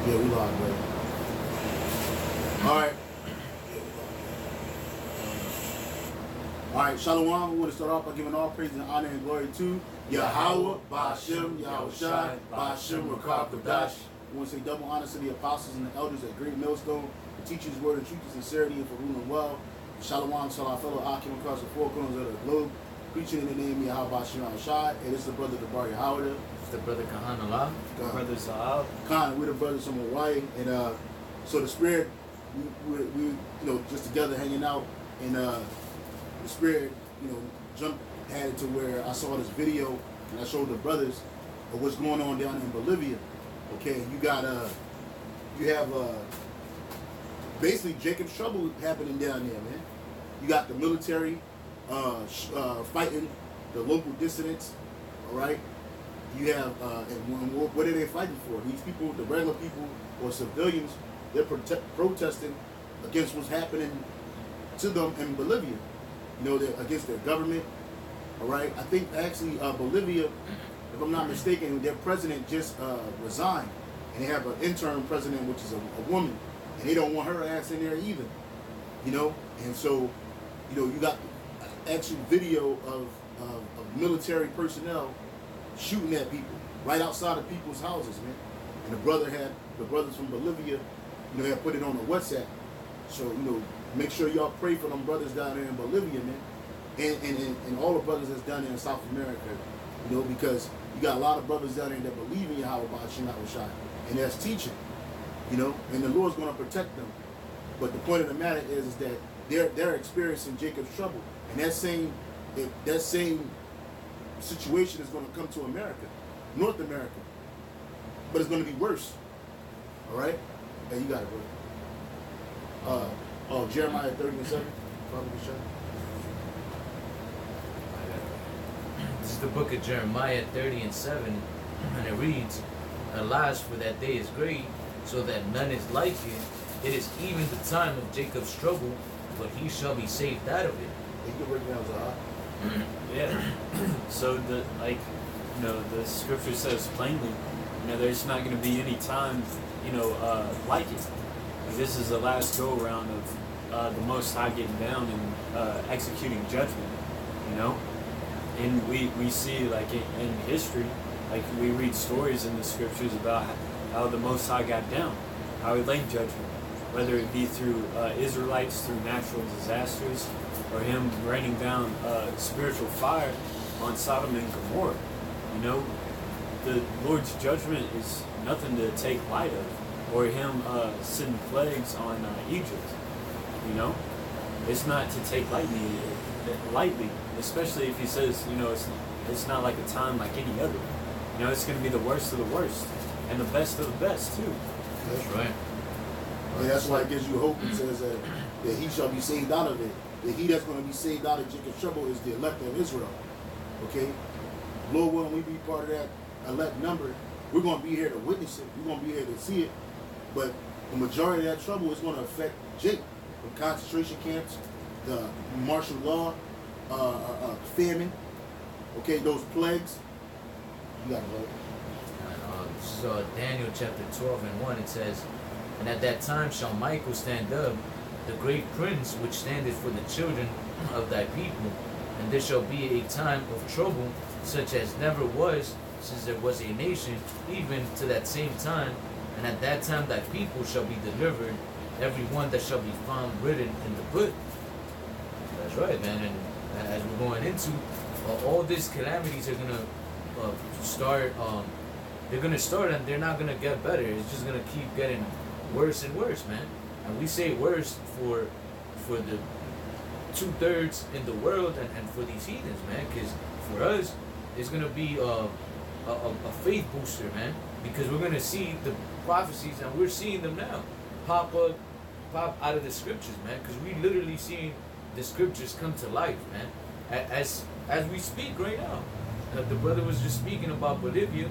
Yeah, we live, bro. All right. All right, Shalom. We want to start off by giving all praise and honor and glory to YAHAWAH, bahasham, YAHAWASHI, bahasham, Rakah, we want to say double honor to the apostles and the elders at Great Millstone, the teachers, word of truth and sincerity, and for ruling well. Shalom to our fellow Akim across the four corners of the globe, preaching in the name of Yahawah, YAHAWASHI. And this is the brother Debar Yahawah. It's the brother Kahan Allah. The brother Zahab. Khan, we're the brothers from Hawaii. And so the spirit, we just together hanging out. And the spirit, had it to where I saw this video and I showed the brothers of what's going on down in Bolivia. Okay, you have basically Jacob's trouble happening down there, man. You got the military fighting the local dissidents, all right? You have, and what are they fighting for? These people, the regular people or civilians, they're protesting against what's happening to them in Bolivia. They're against their government, all right? I think actually Bolivia, if I'm not mistaken, their president just resigned, and they have an interim president, which is a woman, and they don't want her ass in there either, And so, you got actual video of military personnel shooting at people right outside of people's houses, man. And the brothers from Bolivia, have put it on a WhatsApp. So, make sure y'all pray for them brothers down there in Bolivia, man. And all the brothers that's down there in South America, because you got a lot of brothers down there that believe in YAHAWAH, and that's teaching, and the Lord's going to protect them. But the point of the matter is that they're experiencing Jacob's trouble, and that same situation is going to come to America, North America, but it's going to be worse. All right, hey, you got it, bro. Jeremiah 30:7, probably sure. This is the book of Jeremiah 30:7, and it reads, "Alas, for that day is great, so that none is like it. It is even the time of Jacob's trouble, but he shall be saved out of it." You can break down Zahab. Yeah. So the scripture says plainly, there's not going to be any time, like it. This is the last go around of the Most High getting down and executing judgment, And we see like in history, like we read stories in the scriptures about how the Most High got down, how he laid judgment, whether it be through Israelites, through natural disasters, or him raining down spiritual fire on Sodom and Gomorrah. The Lord's judgment is nothing to take light of, or him sending plagues on Egypt. It's not to take lightly, especially if he says, it's not like a time like any other. It's going to be the worst of the worst and the best of the best too. That's right. And that's why it gives you hope. It says that he shall be saved out of it. That he that's going to be saved out of Jacob's trouble is the elect of Israel. Okay? Lord willing, we be part of that elect number. We're going to be here to witness it. We're going to be here to see it. But the majority of that trouble is going to affect Jake. The concentration camps, the martial law, famine, okay, those plagues. You got it, right? So Daniel chapter 12:1, it says, "And at that time shall Michael stand up, the great prince which standeth for the children of thy people, and there shall be a time of trouble such as never was since there was a nation, even to that same time. And at that time thy people shall be delivered, every one that shall be found written in the book." That's right, man. And as we're going into, all these calamities are going to start. They're going to start and they're not going to get better. It's just going to keep getting worse and worse, man. And we say worse for the 2/3 in the world and for these heathens, man. Because for us, it's going to be a faith booster, man. Because we're going to see the prophecies, and we're seeing them now pop out of the scriptures, man. Because we literally seeing the scriptures come to life, man. As we speak right now. The brother was just speaking about Bolivia,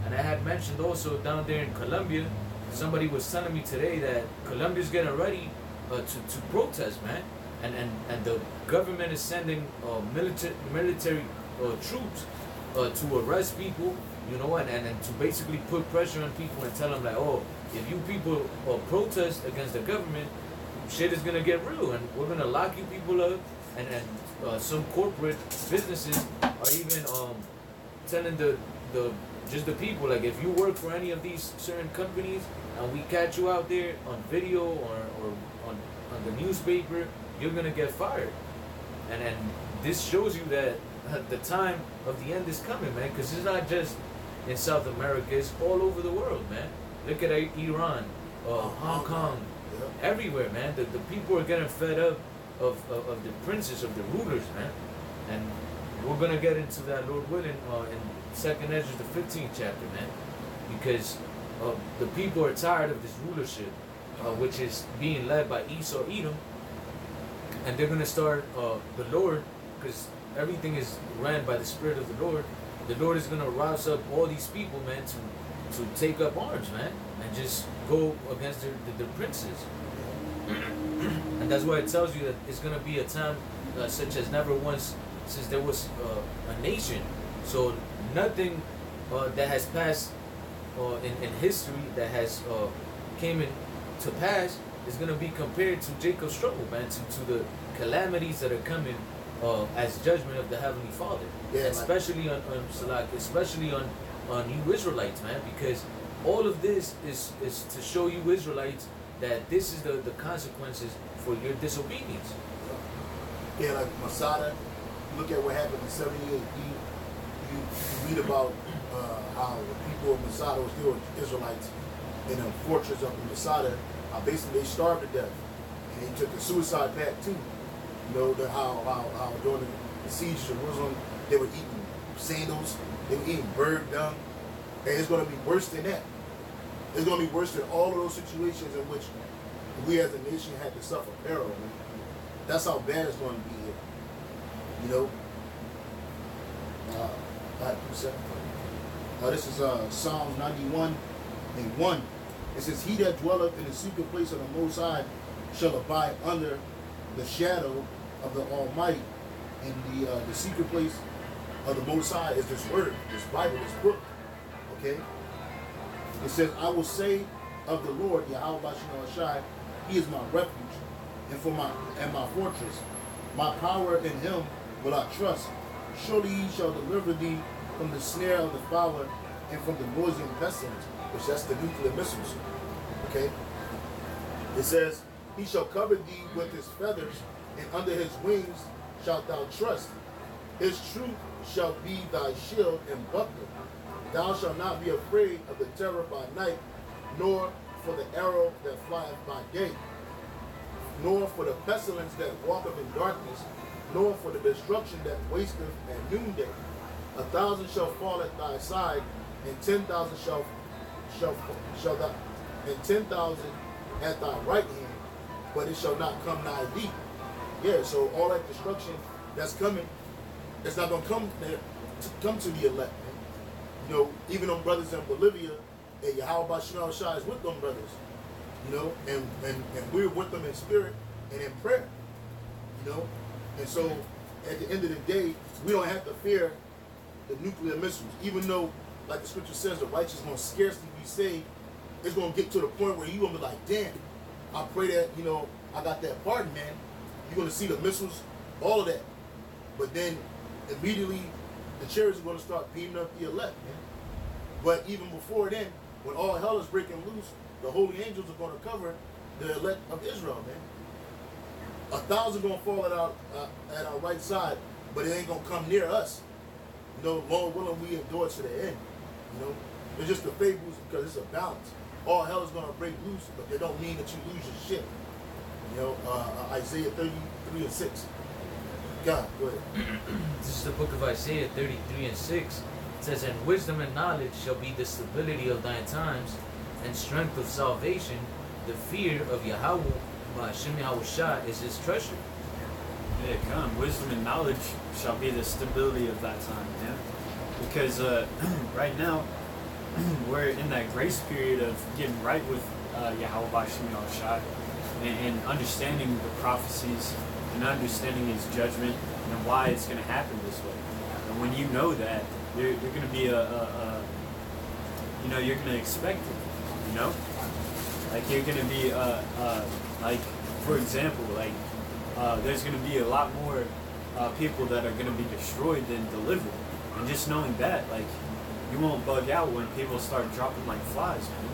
and I had mentioned also down there in Colombia. Somebody was telling me today that Colombia's getting ready to protest, man. And the government is sending military troops to arrest people, you know, and to basically put pressure on people and tell them like, oh, if you people protest against the government, shit is gonna get real, and we're gonna lock you people up, and some corporate businesses are even telling the just the people, like, if you work for any of these certain companies and we catch you out there on video or on the newspaper, you're gonna get fired. And this shows you that the time of the end is coming, man, because it's not just in South America, it's all over the world, man. Look at Iran, Hong Kong, everywhere, man. The people are getting fed up of the princes, of the rulers, man. And we're gonna get into that, Lord willing, in 2nd Ezra, the 15th chapter, man, because the people are tired of this rulership, which is being led by Esau, Edom, and they're gonna start the Lord, because everything is ran by the Spirit of the Lord. The Lord is gonna rouse up all these people, man, to take up arms, man, and just go against their princes. And that's why it tells you that it's gonna be a time such as never once since there was a nation. So nothing that has passed in history that has came in to pass is going to be compared to Jacob's struggle, man, to the calamities that are coming as judgment of the Heavenly Father. Yeah, especially on Salak, especially on you Israelites, man, because all of this is to show you Israelites that this is the consequences for your disobedience. Yeah, like Masada, look at what happened in 78 AD. You read about how the people of Masada were still Israelites in a fortress up in Masada. Basically, they starved to death, and they took the suicide pact too. You know how during the siege of Jerusalem, they were eating sandals, they were eating bird dung, and it's going to be worse than that. It's going to be worse than all of those situations in which we as a nation had to suffer peril. Man. That's how bad it's going to be here. You know. This is Psalms 91 and 1. It says, "He that dwelleth in the secret place of the Most High shall abide under the shadow of the Almighty." And the secret place of the Most High is this word, this Bible, this book. Okay. It says, "I will say of the Lord, YAHAWASHI, He is my refuge, and my fortress. My power in Him will I trust. Surely He shall deliver thee from the snare of the fowler and from the noisome pestilence," which that's the nuclear missiles. Okay. It says, "He shall cover thee with His feathers, and under His wings shalt thou trust. His truth shall be thy shield and buckler. Thou shalt not be afraid of the terror by night, nor for the arrow that flieth by day, nor for the pestilence that walketh in darkness, nor for the destruction that wasteth at noonday. 1,000 shall fall at thy side, and 10,000 and 10,000 at thy right hand, but it shall not come nigh thee." Yeah, so all that destruction that's coming, it's not gonna come to the elect. Man. You know, even them brothers in Bolivia, and YAHAWASHI is with them brothers. You know, and we're with them in spirit and in prayer. You know, and so at the end of the day, we don't have to fear the nuclear missiles, even though, like the scripture says, the righteous gonna scarcely be saved. It's gonna get to the point where you're gonna be like, damn, I pray that, you know, I got that pardon, man. You're gonna see the missiles, all of that. But then immediately the chariots are gonna start beating up the elect, man. But even before then, when all hell is breaking loose, the holy angels are gonna cover the elect of Israel, man. 1,000 gonna fall at our right side, but it ain't gonna come near us. You know, Lord willing, we endure to the end. You know, it's just the fables because it's a balance. All hell is gonna break loose, but it don't mean that you lose your ship. You know, Isaiah 33 and 6. God, go ahead. This is the book of Isaiah 33 and 6. It says, "And wisdom and knowledge shall be the stability of thine times, and strength of salvation. The fear of Yahawah, bahasham YAHAWASHI, is His treasure." Yeah, come. Wisdom and knowledge shall be the stability of that time, man. Because right now, we're in that grace period of getting right with Yahawah bahasham YAHAWASHI, and understanding the prophecies, and understanding His judgment, and why it's going to happen this way. And when you know that, you're going to be you know, you're going to expect it, you know? Like, you're going to be, like, for example, like, there's going to be a lot more people that are going to be destroyed than delivered. And just knowing that, like, you won't bug out when people start dropping like flies, man.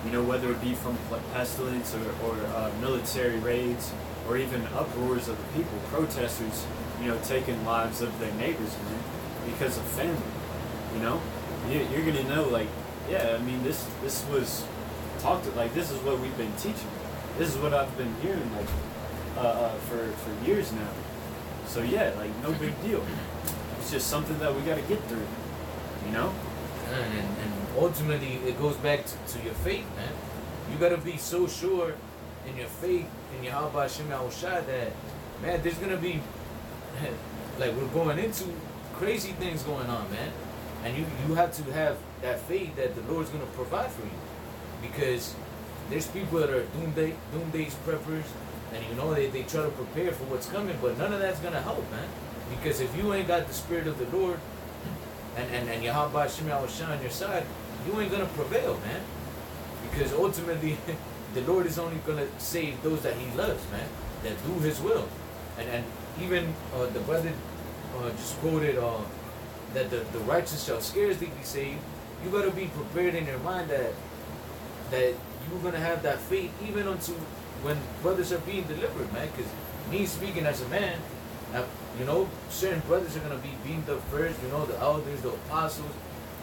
You know, whether it be from pestilence or military raids, or even uproars of the people, protesters, you know, taking lives of their neighbors, man, because of family. You know, you're gonna know, like, yeah, I mean, this was talked to, like, this is what we've been teaching. This is what I've been hearing, like, for years now. So yeah, like, no big deal. It's just something that we gotta get through. You know. And ultimately, it goes back to your faith, man. You gotta be so sure in your faith, in YAHAWASHI, that, man, there's gonna be, like, we're going into crazy things going on, man. And you have to have that faith that the Lord's gonna provide for you. Because there's people that are doomsday preppers, and you know, they try to prepare for what's coming, but none of that's gonna help, man. Because if you ain't got the Spirit of the Lord, and YAHAWASHI on your side, you ain't gonna prevail, man. Because ultimately, the Lord is only gonna save those that He loves, man, that do His will. And even the brother just quoted that the righteous shall scarcely be saved. You gotta be prepared in your mind that you're gonna have that faith even unto when brothers are being delivered, man. Because me speaking as a man, you know, certain brothers are going to be beamed up first, you know, the elders, the apostles,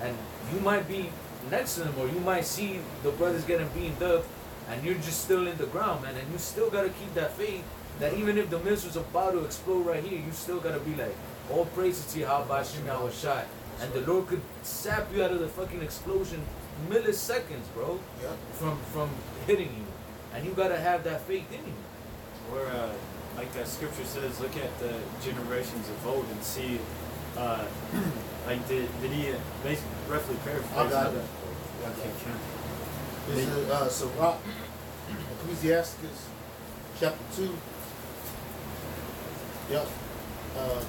and you might be next to them, or you might see the brothers getting beamed up, and you're just still in the ground, man, and you still got to keep that faith, that even if the missile's about to explode right here, you still got to be like, all praises to YAHAWASHI, and the Lord could sap you out of the fucking explosion milliseconds, bro, from hitting you, and you got to have that faith in you. Or, like that scripture says, look at the generations of old and see, like, did he basically roughly paraphrase? I got it. This is so Ecclesiastes chapter 2. Yep.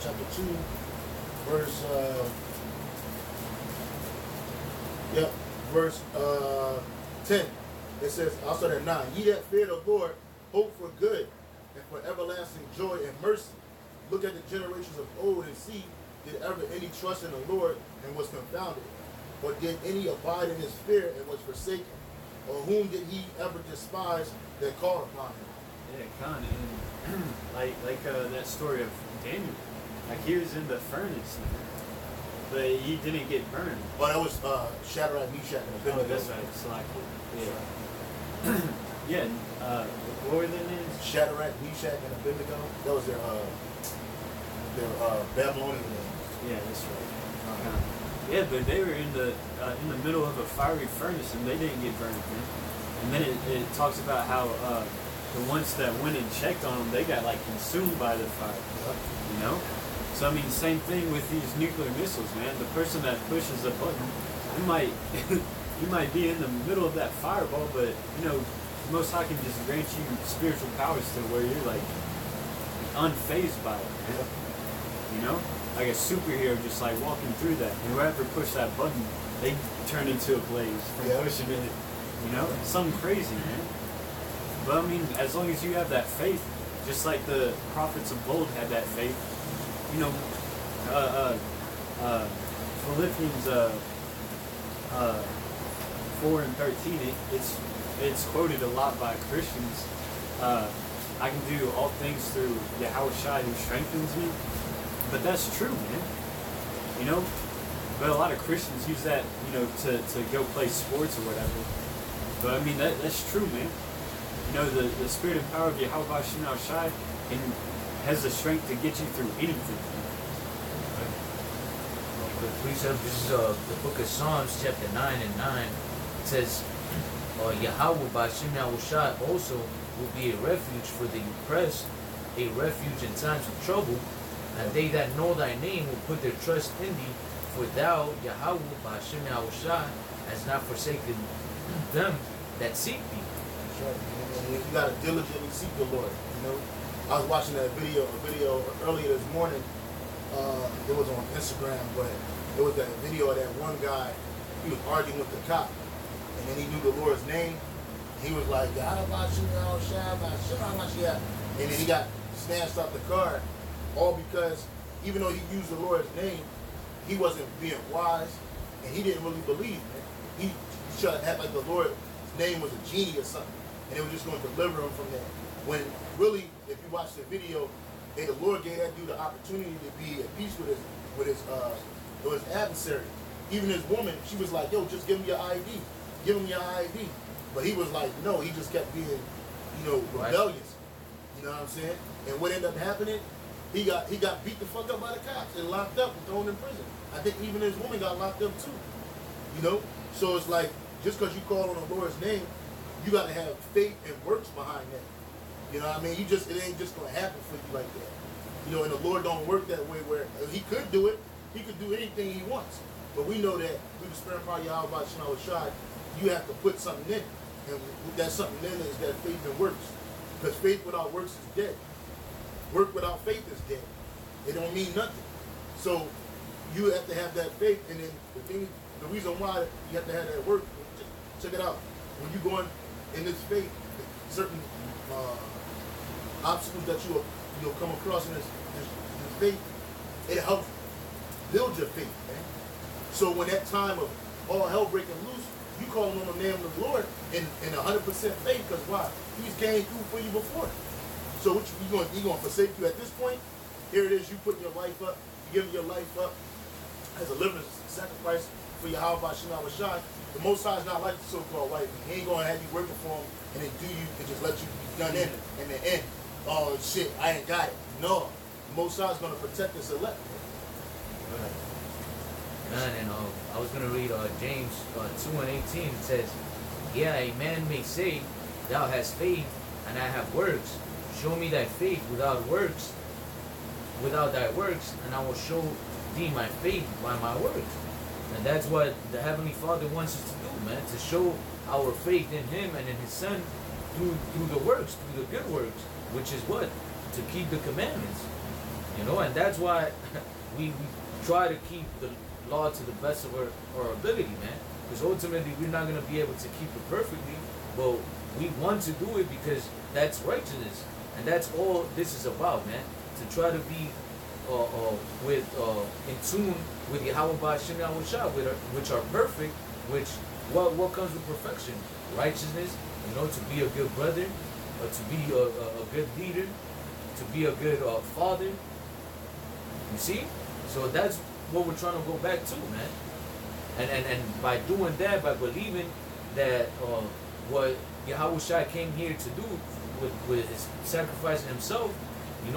Chapter 2, verse verse 10. It says, I'll start at 9. Ye that fear the Lord, hope for good, and for everlasting joy and mercy. Look at the generations of old and see, did ever any trust in the Lord and was confounded? Or did any abide in his fear and was forsaken? Or whom did he ever despise that called upon him? Yeah, kind of. like that story of Daniel. Like, he was in the furnace, but he didn't get burned. Well, that was Shadrach, Meshach, and Abednego. Oh, that's right. It's like, yeah. Yeah, what were their names? Shadrach, Meshach, and Abednego. That was their Babylonian names. Yeah, that's right. Yeah, but they were in the middle of a fiery furnace and they didn't get burned, man. And then it talks about how the ones that went and checked on them, they got like consumed by the fire. You know? So I mean, same thing with these nuclear missiles, man. The person that pushes a button, you might you might be in the middle of that fireball, but you know, the Most High can just grant you spiritual powers to where you're like unfazed by it, man. You know? Like a superhero just like walking through that. And whoever pushed that button, they turn into a blaze from pushing it. You know? Something crazy, man. But I mean, as long as you have that faith, just like the prophets of old had that faith, you know, Philippians 4 and 13, it's quoted a lot by Christians. I can do all things through YAHAWASHI who strengthens me. But that's true, man. You know? But a lot of Christians use that, you know, to go play sports or whatever. But I mean, that's true, man. You know, the spirit and power of YAHAWASHI has the strength to get you through anything. The precept, this is the book of Psalms, chapter 9 and 9. It says, Yahawah YAHAWASHI also will be a refuge for the oppressed, a refuge in times of trouble, and they that know thy name will put their trust in thee, for thou, Yahawah YAHAWASHI, has not forsaken them that seek thee. That's right. And you gotta diligently seek the Lord. You know, I was watching a video earlier this morning. It was on Instagram, but There was that video of that one guy, he was arguing with the cop, and then he knew the Lord's name. He was like, YAHAWASHI, and then he got snatched out the car, all because even though he used the Lord's name, he wasn't being wise, and he didn't really believe, man. He tried to act like the Lord's name was a genie or something, and it was just going to deliver him from that. When really, if you watch the video, the Lord gave that dude the opportunity to be at peace with his adversary. Even his woman, she was like, yo, just give him your ID. Give him your ID. But he was like, no, he just kept being, rebellious. You know what I'm saying? And what ended up happening, he got beat the fuck up by the cops and locked up and thrown in prison. I think even his woman got locked up too. So it's like, just because you call on the Lord's name, you got to have faith and works behind that. You know what I mean? It ain't just gonna happen for you like that. And the Lord don't work that way where he could do it. He could do anything he wants. But we know that through the spirit of YAHAWASHI, you have to put something in. And that something in is that faith and works. Because faith without works is dead. Work without faith is dead. It don't mean nothing. So you have to have that faith, and then the reason why you have to have that work, check it out. When you going in this faith, certain obstacles that you'll come across in this faith, it helps build your faith, man. So when that time of all hell breaking loose, you calling on the name of the Lord in 100% faith, because why? He's came through for you before. So what you gonna forsake you at this point? Here it is, you putting your life up, you giving your life up as a living sacrifice for YAHAWASHI. The Most High is not like the so-called white man. He ain't gonna have you working for him and then do you and just let you be done in the end. Oh shit, I ain't got it. No, the Most High is gonna protect his elect. Man, and I was gonna read James 2:18. It says, "Yeah, a man may say, Thou hast faith, and I have works. Show me thy faith without thy works, and I will show thee my faith by my works." And that's what the Heavenly Father wants us to do, man, to show our faith in Him and in His Son through the works, through the good works, which is what? To keep the commandments. And that's why we try to keep the law to the best of our ability, man. Because ultimately we're not going to be able to keep it perfectly, but we want to do it because that's righteousness. And that's all this is about, man. To try to be in tune with YAHAWASHI, which are perfect, which what comes with perfection? Righteousness, to be a good brother, to be a good leader, to be a good father. You see? So that's what we're trying to go back to, man. And by doing that, by believing that what YAHAWASHI came here to do with his sacrificing himself, to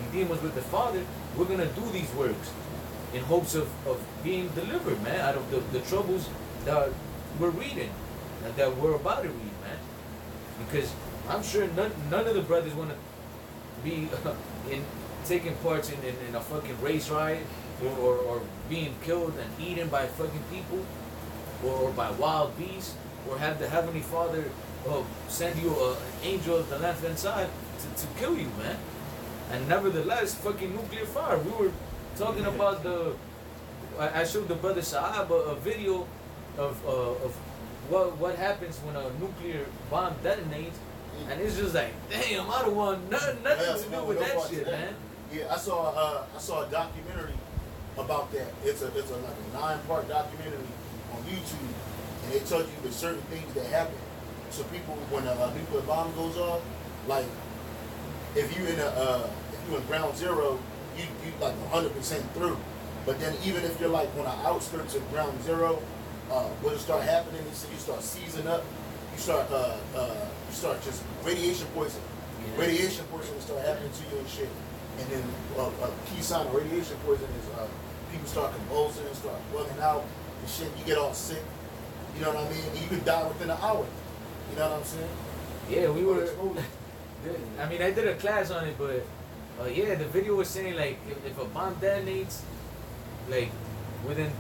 redeem us with the Father, we're gonna do these works in hopes of being delivered, man, out of the troubles that we're reading and that we're about to read, man. Because I'm sure none of the brothers want to be taking parts in a fucking race riot or being killed and eaten by fucking people or by wild beasts, or have the Heavenly Father send you an angel of the left-hand side to kill you, man. And nevertheless, fucking nuclear fire. We were talking about I showed the brother Saab a video of what happens when a nuclear bomb detonates, and it's just like, damn, I don't want nothing to do with that shit, man. Yeah, I saw a documentary about that. It's like a 9-part documentary on YouTube, and they tell you the certain things that happen. So people, when a nuclear bomb goes off, like if you in ground zero, you like 100% through. But then even if you're like on the outskirts of ground zero, what will start happening is you start seizing up. You start just radiation poison. Yeah. Radiation poison will start happening to you and shit. And then a key sign of radiation poison is people start convulsing and start bugging out and shit. You get all sick. You know what I mean? And you could die within an hour. You know what I'm saying? Yeah, we were. I mean, I did a class on it, but yeah, the video was saying like if a bomb detonates, like within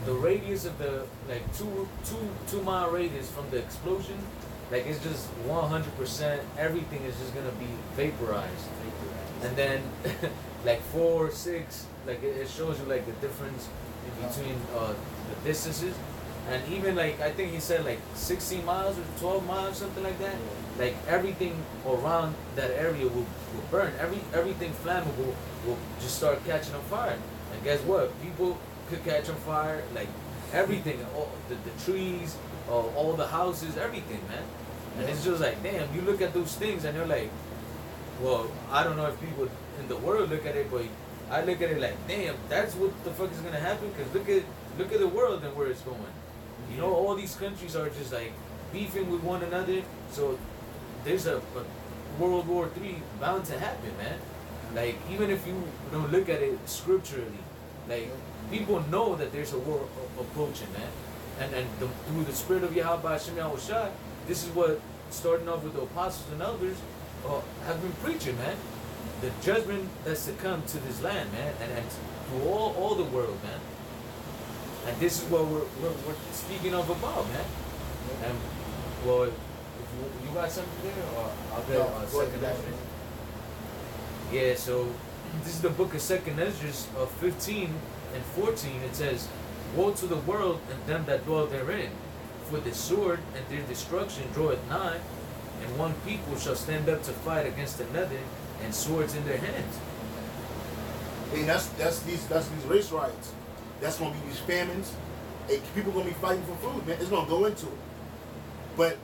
the radius of the like two mile radius from the explosion, like it's just 100%. Everything is just gonna be vaporized. And then like 4, 6, like it shows you like the difference in between the distances. And even like I think he said like 16 miles or 12 miles, something like that. Like everything around that area will burn. Everything flammable will just start catching on fire. And guess what? People could catch on fire. Like everything, all the trees, all the houses, everything, man. And it's just like, damn. You look at those things and you're like, well, I don't know if people in the world look at it, but I look at it like, damn, that's what the fuck is gonna happen. Because look at the world and where it's going. You know, all these countries are just like beefing with one another. So there's a World War III bound to happen, man. Like even if you don't look at it scripturally, like people know that there's a war approaching, man. And through the spirit of YAHAWASHI, this is what starting off with the apostles and elders have been preaching, man. The judgment that's to come to this land, man, and to all the world, man. And this is what we're speaking of about, man. And well, if you got something there, or I'll get second Ezra. Yeah, so this is the book of Second Ezra of 15 and 14. It says, "Woe to the world and them that dwell therein, for the sword and their destruction draweth nigh, and one people shall stand up to fight against another, and swords in their hands." And that's these race riots. That's gonna be these famines. Hey, people gonna be fighting for food, man. It's gonna go into it. But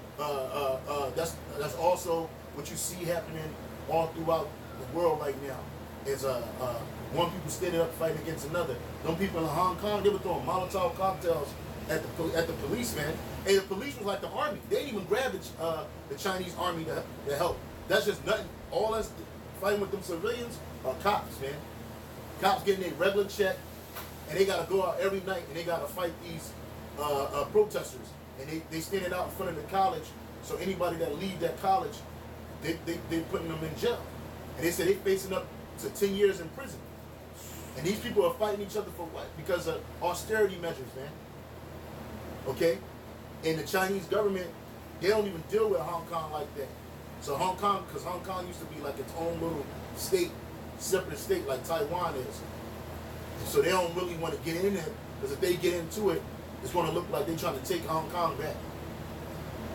that's also what you see happening all throughout the world right now. Is one people standing up fighting against another. Them people in Hong Kong, they were throwing Molotov cocktails at the police, man. Hey, the police was like the army. They didn't even grab the Chinese army to help. That's just nothing. All that's fighting with them civilians are cops, man. Cops getting their regular check, and they gotta go out every night and they gotta fight these protesters. And they standing out in front of the college, so anybody that leave that college, they putting them in jail. And they say they facing up to 10 years in prison. And these people are fighting each other for what? Because of austerity measures, man. Okay? And the Chinese government, they don't even deal with Hong Kong like that. So Hong Kong, because Hong Kong used to be like its own little state, separate state like Taiwan is. So they don't really want to get in it, because if they get into it, it's going to look like they're trying to take Hong Kong back.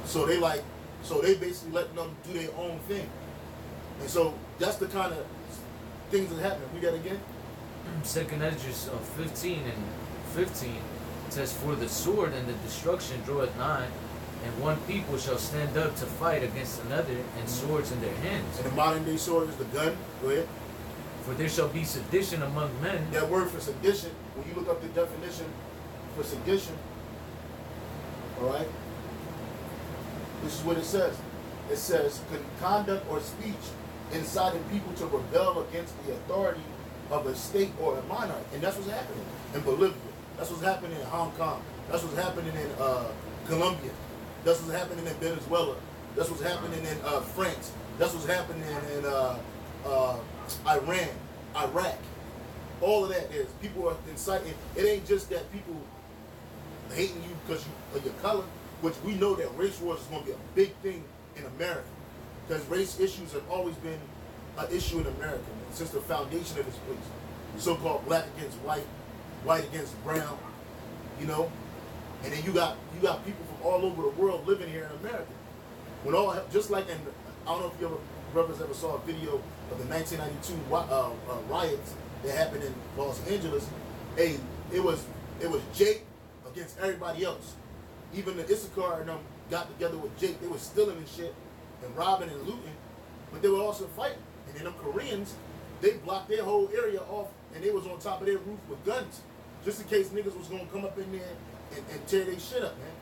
So they basically letting them do their own thing. And so that's the kind of things that happen. We got again? Second Ezra of 15 and 15 says, "For the sword and the destruction draweth nigh, and one people shall stand up to fight against another, and swords in their hands." And the modern day sword is the gun. Go ahead. "For there shall be sedition among men." That word for sedition, when you look up the definition for sedition, all right, this is what it says. It says, conduct or speech inciting people to rebel against the authority of a state or a monarch. And that's what's happening in Bolivia. That's what's happening in Hong Kong. That's what's happening in Colombia. That's what's happening in Venezuela. That's what's happening in France. That's what's happening in Iran, Iraq. All of that is people are inciting. It ain't just that people hating you because of your color, which we know that race wars is going to be a big thing in America, because race issues have always been an issue in America since the foundation of this place. So-called black against white, white against brown, you know. And then you got people from all over the world living here in America. When all, just like in, I don't know if you brothers ever saw a video of the 1992 riots that happened in Los Angeles. Hey, it was Jake against everybody else. Even the Issachar and them got together with Jake. They were stealing and shit and robbing and looting, but they were also fighting. And then them Koreans, they blocked their whole area off, and they was on top of their roof with guns, just in case niggas was gonna come up in there and tear their shit up, man.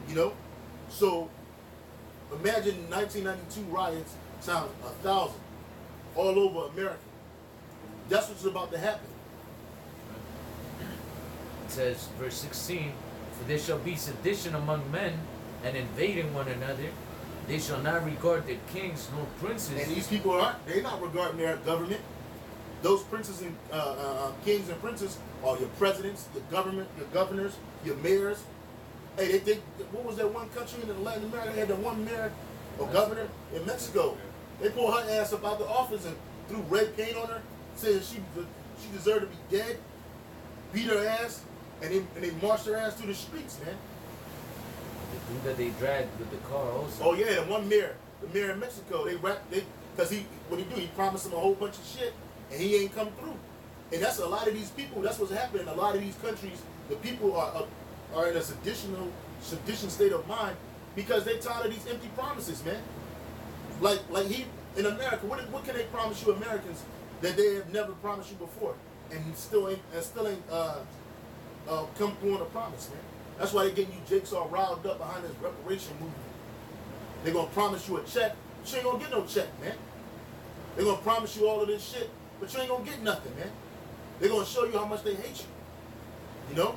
You know? So imagine 1992 riots times 1,000 all over America. That's what's about to happen. It says, verse 16, "For there shall be sedition among men, and invading one another. They shall not regard their kings nor princes." And these people they're not regarding their government. Those princes and kings and princes are your presidents, your government, your governors, your mayors. Hey, they what was that one country in Latin America that had that one mayor or governor in Mexico? They pulled her ass up out the office and threw red paint on her, saying she deserved to be dead. beat her ass, and they marched her ass through the streets, man. The dude that they dragged with the car also. Oh yeah, the mayor in Mexico, because what he promised them a whole bunch of shit, and he ain't come through. And that's a lot of these people. That's what's happening in a lot of these countries. The people are in a sedition state of mind because they're tired of these empty promises, man. Like he in America, what can they promise you Americans that they have never promised you before, and still ain't come through on a promise, man. That's why they're getting you jakes all riled up behind this reparation movement. They're gonna promise you a check, but you ain't gonna get no check, man. They're gonna promise you all of this shit, but you ain't gonna get nothing, man. They're gonna show you how much they hate you. You know?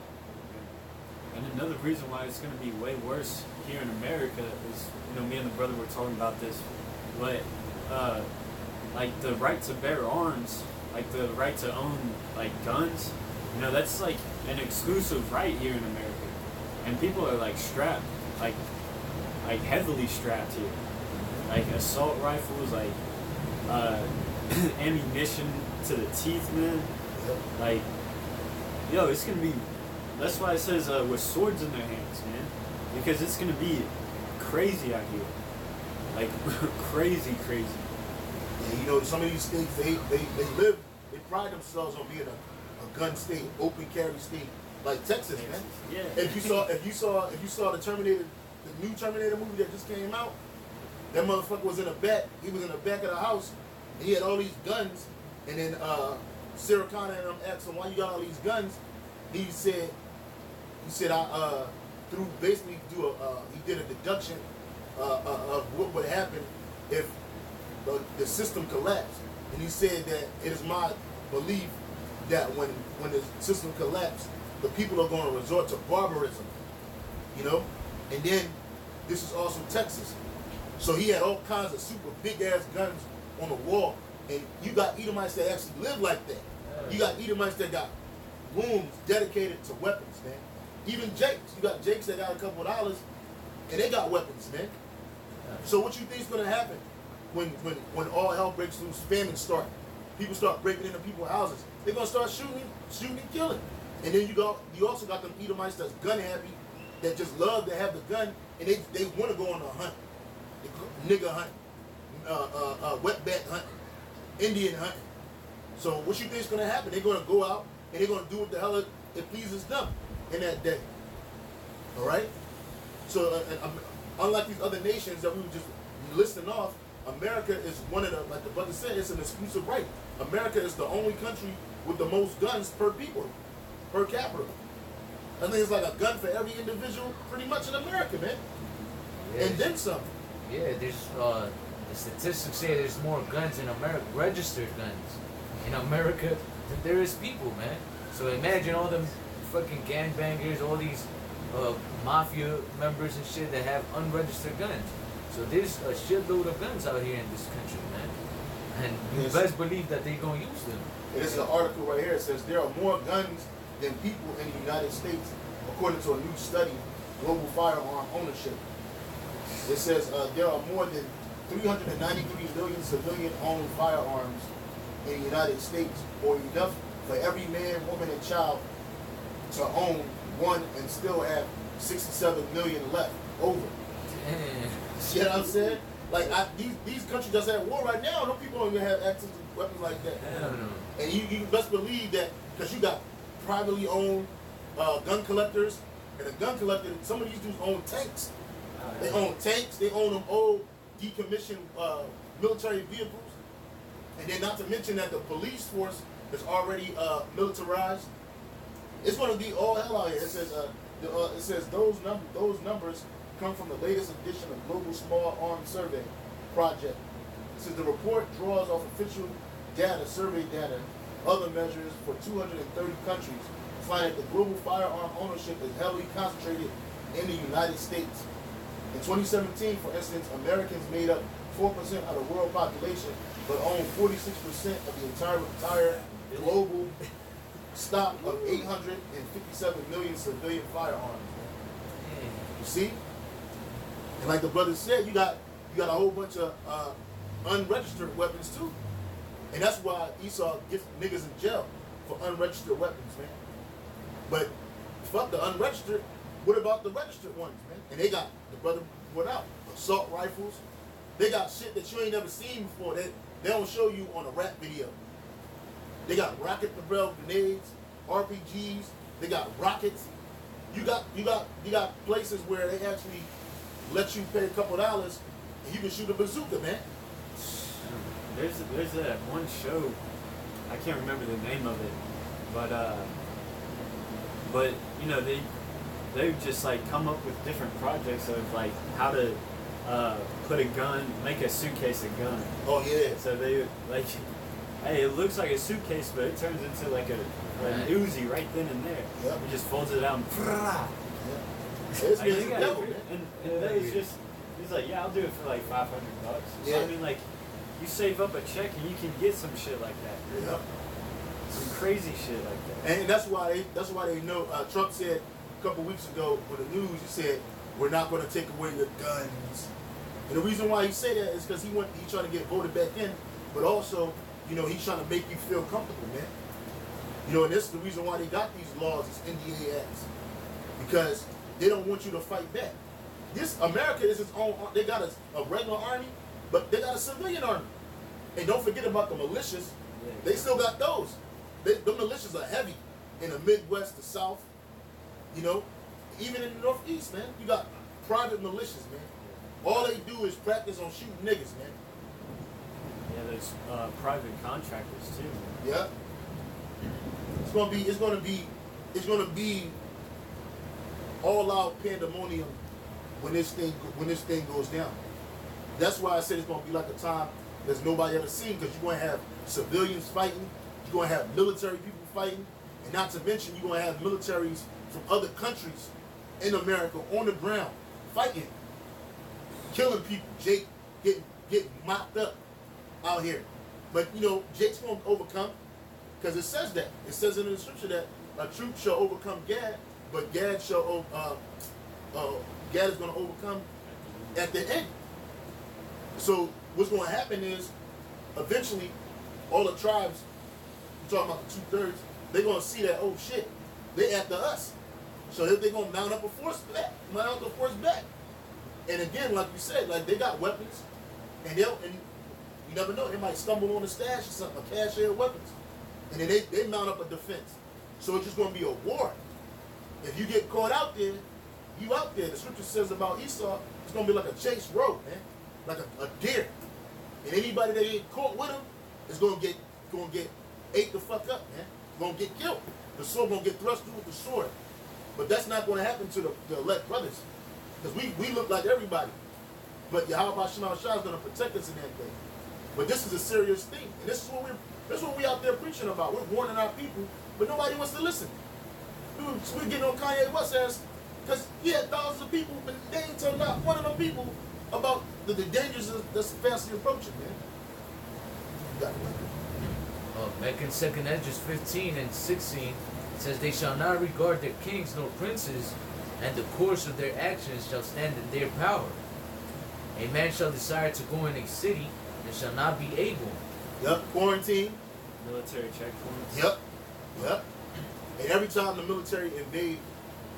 And another reason why it's gonna be way worse here in America is, me and the brother were talking about this, but like the right to bear arms, like the right to own like guns, that's like an exclusive right here in America. And people are like strapped, like heavily strapped here. Like assault rifles, like ammunition to the teeth, man. Like, it's gonna be. That's why it says with swords in their hands, man. Because it's gonna be crazy out here. Like crazy. And, some of these states they pride themselves on being a gun state, open carry state, like Texas, man. Yeah. If you saw the Terminator, the new Terminator movie that just came out, that motherfucker was in the back. He was in the back of the house. And he had all these guns, and then Sarah Connor and them asked him, "Why you got all these guns?" He said, "I he did a deduction of what would happen if the system collapsed." And he said that it is my belief that when the system collapsed, the people are going to resort to barbarism, And then this is also Texas, so he had all kinds of super big ass guns on the wall, and you got Edomites that actually live like that. You got Edomites that got rooms dedicated to weapons, man. Even Jakes, you got Jakes that got a couple of dollars, and they got weapons, man. So what you think is gonna happen when all hell breaks loose, famine start, people start breaking into people's houses? They're gonna start shooting and killing. And then you also got them Edomites that's gun happy, that just love to have the gun, and they want to go on a hunt, nigga hunt, wetback hunt, Indian hunt. So what you think is gonna happen? They're gonna go out and they're gonna do what the hell it pleases them in that day. All right. So unlike these other nations that we were just listing off, America is one of the, like the brother said, it's an exclusive right. America is the only country with the most guns per people, per capita. I think it's like a gun for every individual pretty much in America, man. Yeah, and then some. Yeah, there's the statistics say there's more guns in America, registered guns in America than there is people, man. So imagine all them fucking gangbangers, all these mafia members and shit that have unregistered guns. So there's a shitload of guns out here in this country, man. And you best believe that they're gonna use them. There's an article right here. It says there are more guns than people in the United States, according to a new study, Global Firearm Ownership. It says there are more than 393 million civilian-owned firearms in the United States, or enough for every man, woman, and child to own one, and still have 67 million left over. Damn. See what I'm saying? Like these countries that's at war right now, no people don't even have access to weapons like that. Hell no. And you best believe that, because you got privately owned gun collectors, and the gun collector, some of these dudes own tanks. They own tanks. They own them old decommissioned military vehicles, and then not to mention that the police force is already militarized. It's going to be all hell out here. It says those numbers come from the latest edition of Global Small Arms Survey Project. It says the report draws off official data, survey data, other measures for 230 countries, find that the global firearm ownership is heavily concentrated in the United States. In 2017, for instance, Americans made up 4% of the world population, but own 46% of the entire global stock of 857 million civilian firearms. You see? And like the brother said, you got a whole bunch of unregistered weapons too. And that's why Esau gets niggas in jail for unregistered weapons, man. But fuck the unregistered. What about the registered ones, man? And they got the brother put out assault rifles. They got shit that you ain't never seen before. They don't show you on a rap video. They got rocket propelled grenades, RPGs. They got rockets. You got places where they actually let you pay a couple dollars and you can shoot a bazooka, man. There's that one show, I can't remember the name of it, but you know they just like come up with different projects of like how to put a gun, make a suitcase a gun. Oh yeah. So they like, hey, it looks like a suitcase, but it turns into like an Uzi right then and there. Yep. It just folds it out. And Yeah. It's like, the devil, man. and then he's like, yeah, I'll do it for like $500. So Yeah. I mean, like, you save up a check and you can get some shit like that. Yep. Some crazy shit like that. And that's why they know. Trump said a couple weeks ago on the news, he said, we're not going to take away your guns. And the reason why he said that is because he trying to get voted back in, but also, you know, he's trying to make you feel comfortable, man. You know, and this is the reason why they got these laws, these NDA acts, because they don't want you to fight back. This America is its own. They got a regular army, but they got a civilian army. And don't forget about the militias. They still got those. The militias are heavy in the Midwest, the South. You know, even in the Northeast, man. You got private militias, man. All they do is practice on shooting niggas, man. Yeah, there's private contractors too. Yeah. It's gonna be all out pandemonium when this thing goes down. That's why I said it's gonna be like a time there's nobody ever seen, because you're gonna have civilians fighting, you're gonna have military people fighting, and not to mention you're gonna have militaries from other countries in America on the ground fighting, killing people. Jake getting mopped up out here. But you know, Jake's gonna overcome, because it says that. It says in the scripture that a troop shall overcome Gad, but Gad is gonna overcome at the end. So what's gonna happen is eventually all the tribes, we're talking about the 2/3, they're gonna see that, oh shit, they after us. So they're gonna mount up the force back. And again, like you said, like they got weapons, and you never know, they might stumble on a stash or something, a cache of weapons. And then they mount up a defense. So it's just gonna be a war. If you get caught out there, you out there. The scripture says about Esau, it's gonna be like a chase road, man. Like a deer. And anybody that ain't caught with him is gonna get ate the fuck up, man. Gonna get killed. The sword gonna get thrust through with the sword. But that's not gonna happen to the elect brothers. Because we look like everybody. But YAHAWASHI is gonna protect us in that thing. But this is a serious thing. And this is what we out there preaching about. We're warning our people, but nobody wants to listen. We're getting on Kanye West's ass because he had thousands of people, but they ain't told not one of them people about the dangers that's fastly approaching, man. You got it. Back in 2nd Esdras 15 and 16, it says, they shall not regard their kings nor princes, and the course of their actions shall stand in their power. A man shall desire to go in a city, and shall not be able. Yep, quarantine. Military checkpoints. Yep. And every time the military invade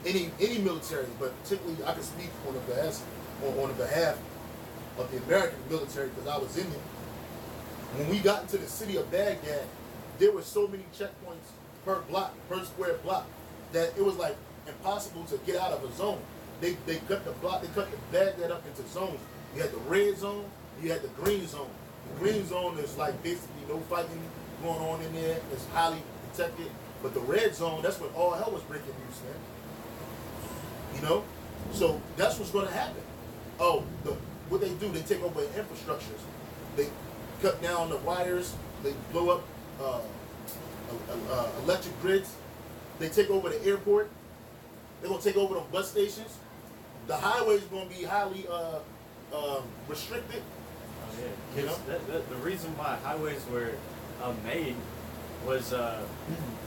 any military, but particularly I can speak on the behalf of the American military because I was in it. When we got into the city of Baghdad, there were so many checkpoints per block, per square block, that it was like impossible to get out of a zone. They cut the Baghdad up into zones. You had the red zone, you had the green zone. The green zone is like basically no fighting going on in there. It's highly protected. But the red zone, that's when all hell was breaking loose, man. You know? So that's what's going to happen. Oh, what they do, they take over infrastructures. They cut down the wires. They blow up electric grids. They take over the airport. They're going to take over the bus stations. The highways are going to be highly restricted. Oh, yeah. You know? The reason why highways were made was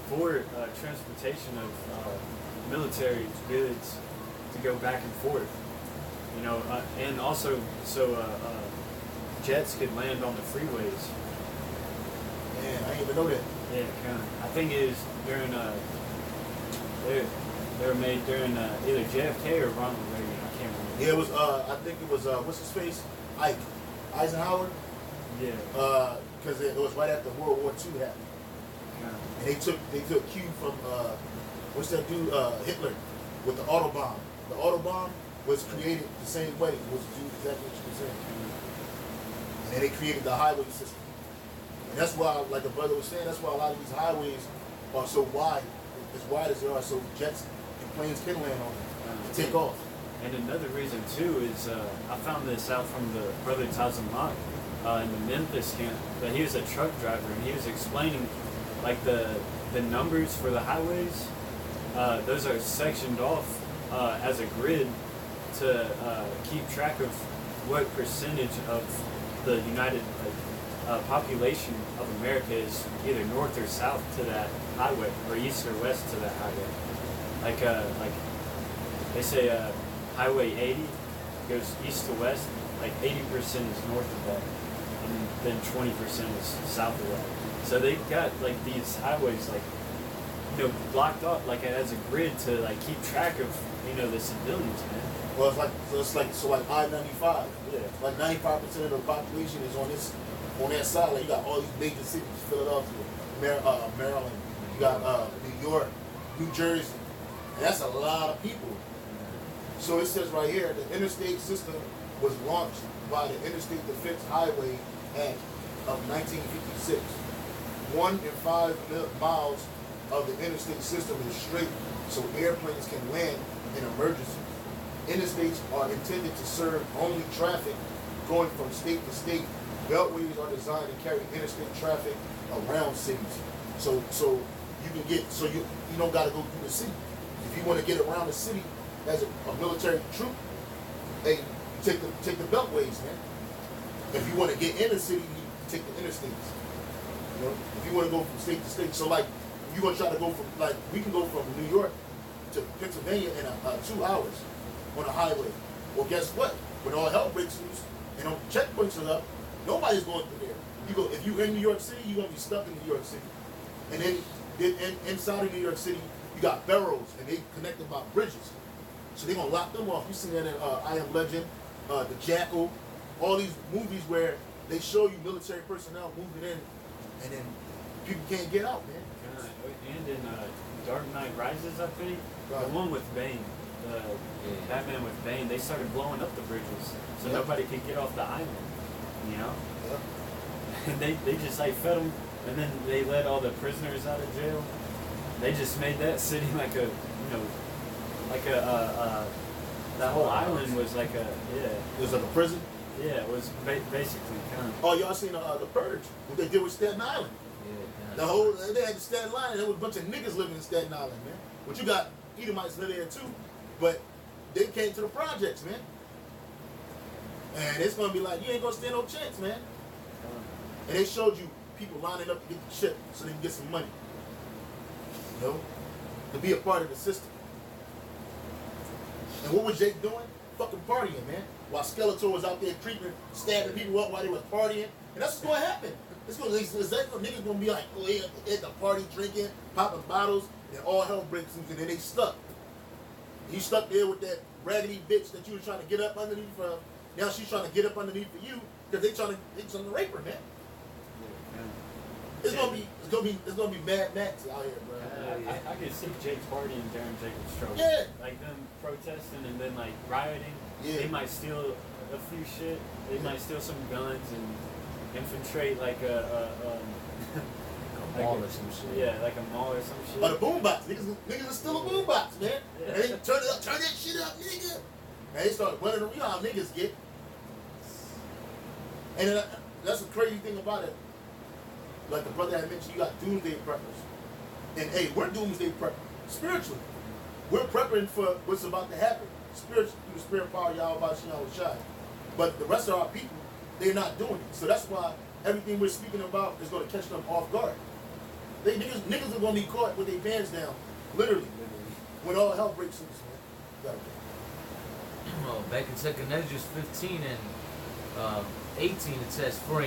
for transportation of military goods to go back and forth. You know, and also so jets could land on the freeways. Man, I didn't even know that. Yeah, kind of. I think it was during They were made during either JFK or Ronald Reagan. I can't remember. Yeah, it was. I think it was. What's his face? Eisenhower. Yeah. Because it was right after World War II happened, and they took cue from what's that dude? Hitler with the Autobahn. The Autobahn was created the same way. It was do exactly what you were saying. And then they created the highway system. And that's why, like the brother was saying, that's why a lot of these highways are so wide, as wide as they are, so jets and planes can land on them to take off. And another reason too is I found this out from the brother Tazamak in the Memphis camp, that he was a truck driver, and he was explaining like the numbers for the highways. Those are sectioned off as a grid to keep track of what percentage of the United population of America is either north or south to that highway, or east or west to that highway. Like they say Highway 80 goes east to west, like 80% is north of that, and then 20% is south of that. So they got like these highways like, you know, blocked off like as a grid to like keep track of, you know, the civilians, man. Well, it's like I-95. Yeah. Like 95% of the population is on that side. Like you got all these major cities: Philadelphia, Maryland. You got New York, New Jersey, and that's a lot of people. So it says right here, the interstate system was launched by the Interstate Defense Highway Act of 1956. 1 in 5 miles of the interstate system is straight, so airplanes can land in emergencies. Interstates are intended to serve only traffic going from state to state. Beltways are designed to carry interstate traffic around cities. So you can get, so you don't got to go through the city. If you want to get around the city as a military troop, hey, take the beltways, man. If you want to get in the city, you take the interstates. You know, if you want to go from state to state, so like you're gonna try to go from, like, we can go from New York to Pennsylvania in 2 hours on a highway. Well, guess what? When all hell breaks loose and all checkpoints are up, nobody's going through there. You go, if you're in New York City, you're gonna be stuck in New York City. And then inside of New York City, you got barrels, and they connected by bridges. So they're gonna lock them off. You see that in I Am Legend, The Jackal, all these movies where they show you military personnel moving in, and then people can't get out, man. And in Dark Knight Rises, I think, Right. the one with Bane, Batman with Bane, they started blowing up the bridges so nobody could get off the island, you know? And they just like fed them, and then they let all the prisoners out of jail. They just made that city like a, you know, like that whole island was like a, It was like a prison. yeah, it was basically kind of. Oh, y'all seen The Purge? What they did with Staten Island? Yeah, They had the Staten Island. There was a bunch of niggas living in Staten Island, man. But you got Edomites live there too. But they came to the projects, man. And it's gonna be like, you ain't gonna stand no chance, man. And they showed you people lining up to get the chip so they can get some money. You know? To be a part of the system. And what was Jake doing? Fucking partying, man. While Skeletor was out there creeping, stabbing people up while they was partying. And that's what's gonna happen. Niggas gonna be like, oh, yeah, at the party drinking, popping bottles, and all hell breaks loose, and then they stuck. You stuck there with that raggedy bitch that you were trying to get up underneath from. Now she's trying to get up underneath for you because they trying to rape her, man. It's gonna be Mad Max out here, bro. I could see Jake partying during Jacob's Trouble. Yeah. Like them protesting and then like rioting. Yeah. They might steal a few shit. They might steal some guns and infiltrate like a mall or some shit. Yeah, like a mall or some shit. Or the boombox. Niggas are still a boombox, man. Yeah. And they turn it up, turn that shit up, nigga. And they start running around. You know how niggas get. And then, that's the crazy thing about it. Like the brother had mentioned, you got doomsday preppers. And hey, we're doomsday preppers. Spiritually. We're prepping for what's about to happen. Spiritually, through the spirit power, YAHAWASHI. But the rest of our people, they're not doing it. So that's why everything we're speaking about is going to catch them off guard. Niggas are going to be caught with their pants down, literally, when all hell breaks loose, man. Well, back in 2nd Ezra 15 and 18, it says, For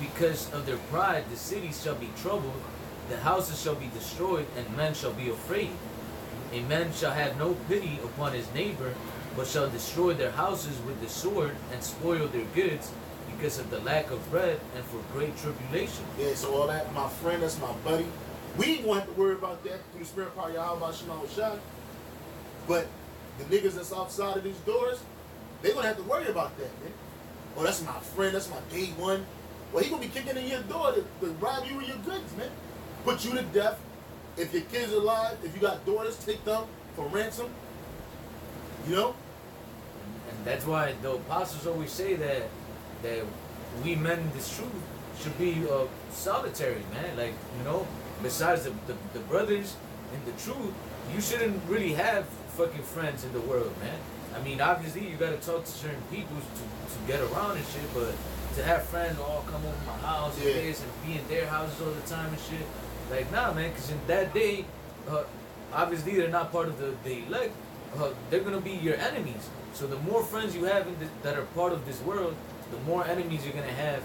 because of their pride, the cities shall be troubled, the houses shall be destroyed, and men shall be afraid. A man shall have no pity upon his neighbor, but shall destroy their houses with the sword and spoil their goods because of the lack of bread and for great tribulation. Yeah, so all that, my friend, that's my buddy. We ain't gonna have to worry about that through the spirit power of YAHAWASHI. But the niggas that's outside of these doors, they gonna have to worry about that, man. Oh, that's my friend, that's my day one. Well, he gonna be kicking in your door to rob you of your goods, man. Put you to death. If your kids are alive, if you got daughters, take them for ransom. You know? And that's why the apostles always say that we men in this truth should be solitary, man. Like, you know, besides the brothers in the truth, you shouldn't really have fucking friends in the world, man. I mean, obviously you gotta talk to certain people to get around and shit, but to have friends all come over my house and this and be in their houses all the time and shit, like, nah, man, because in that day, obviously they're not part of the elect. They're gonna be your enemies. So the more friends you have that are part of this world, the more enemies you're gonna have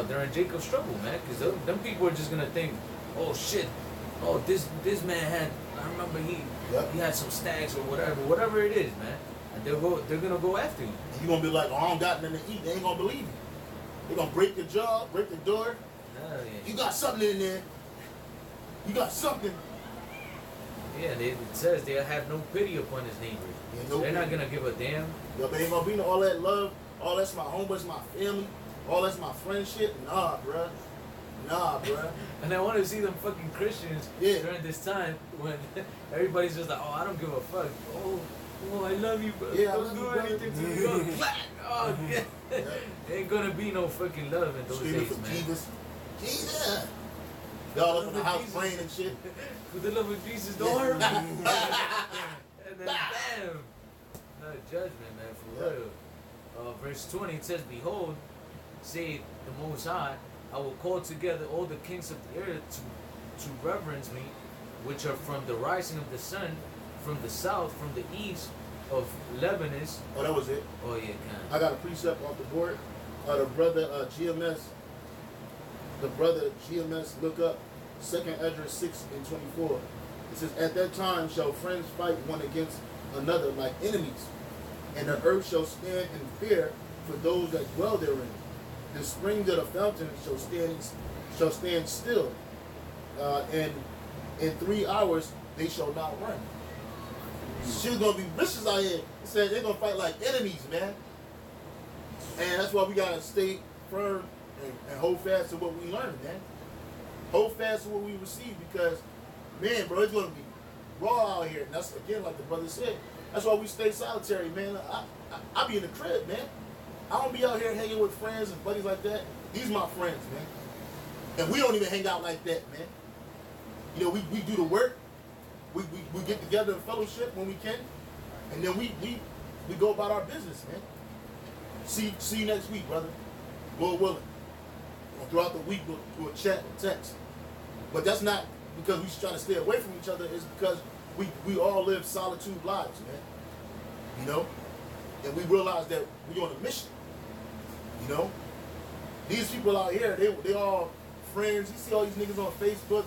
during Jacob's trouble, man. Because them people are just gonna think, oh shit, oh this man had, I remember he had some stacks or whatever it is, man. And they're gonna go after you. And you're gonna be like, oh, I don't got nothing to eat. They ain't gonna believe you. They're gonna break your jaw, break the door. Oh, yeah. You got something in there. You got something. Yeah, it says they'll have no pity upon his neighbors. Yeah, So they're not gonna give a damn. Yo, but ain't gonna be all that love, all that's my homeboys, my family, all that's my friendship. Nah, bruh. Nah, bruh. And I want to see them fucking Christians during this time when everybody's just like, oh, I don't give a fuck. Oh, I love you, but don't do anything to me. Oh, yeah. Ain't gonna be no fucking love in those days, for man. Jesus. Y'all up in the house praying and shit. With the love of Jesus, don't hurt me. And then bam. No judgment, man, for real. Verse 20, it says, behold, say the Most High, I will call together all the kings of the earth to reverence me, which are from the rising of the sun, from the south, from the east of Lebanon. Oh, that was it? Oh, yeah, kind I got a precept off the board. The brother GMS, look up 2nd Ezra 6 and 24. It says, at that time shall friends fight one against another like enemies, and the earth shall stand in fear for those that dwell therein. The springs of the fountain shall stand still, and in 3 hours they shall not run. Shit's gonna be vicious out here. It said they're gonna fight like enemies, man. And that's why we gotta stay firm and hold fast to what we learn, man. Hold fast to what we receive, because, man, bro, it's gonna be raw out here. And that's, again, like the brother said, that's why we stay solitary, man. I be in the crib, man. I don't be out here hanging with friends and buddies like that. These my friends, man. And we don't even hang out like that, man. You know, we do the work. We get together in fellowship when we can. And then we go about our business, man. See you next week, brother. Lord willing. Or throughout the week, we'll chat and text. But that's not because we trying to stay away from each other. It's because we all live solitude lives, man. You know? And we realize that we're on a mission. You know? These people out here, they all friends. You see all these niggas on Facebook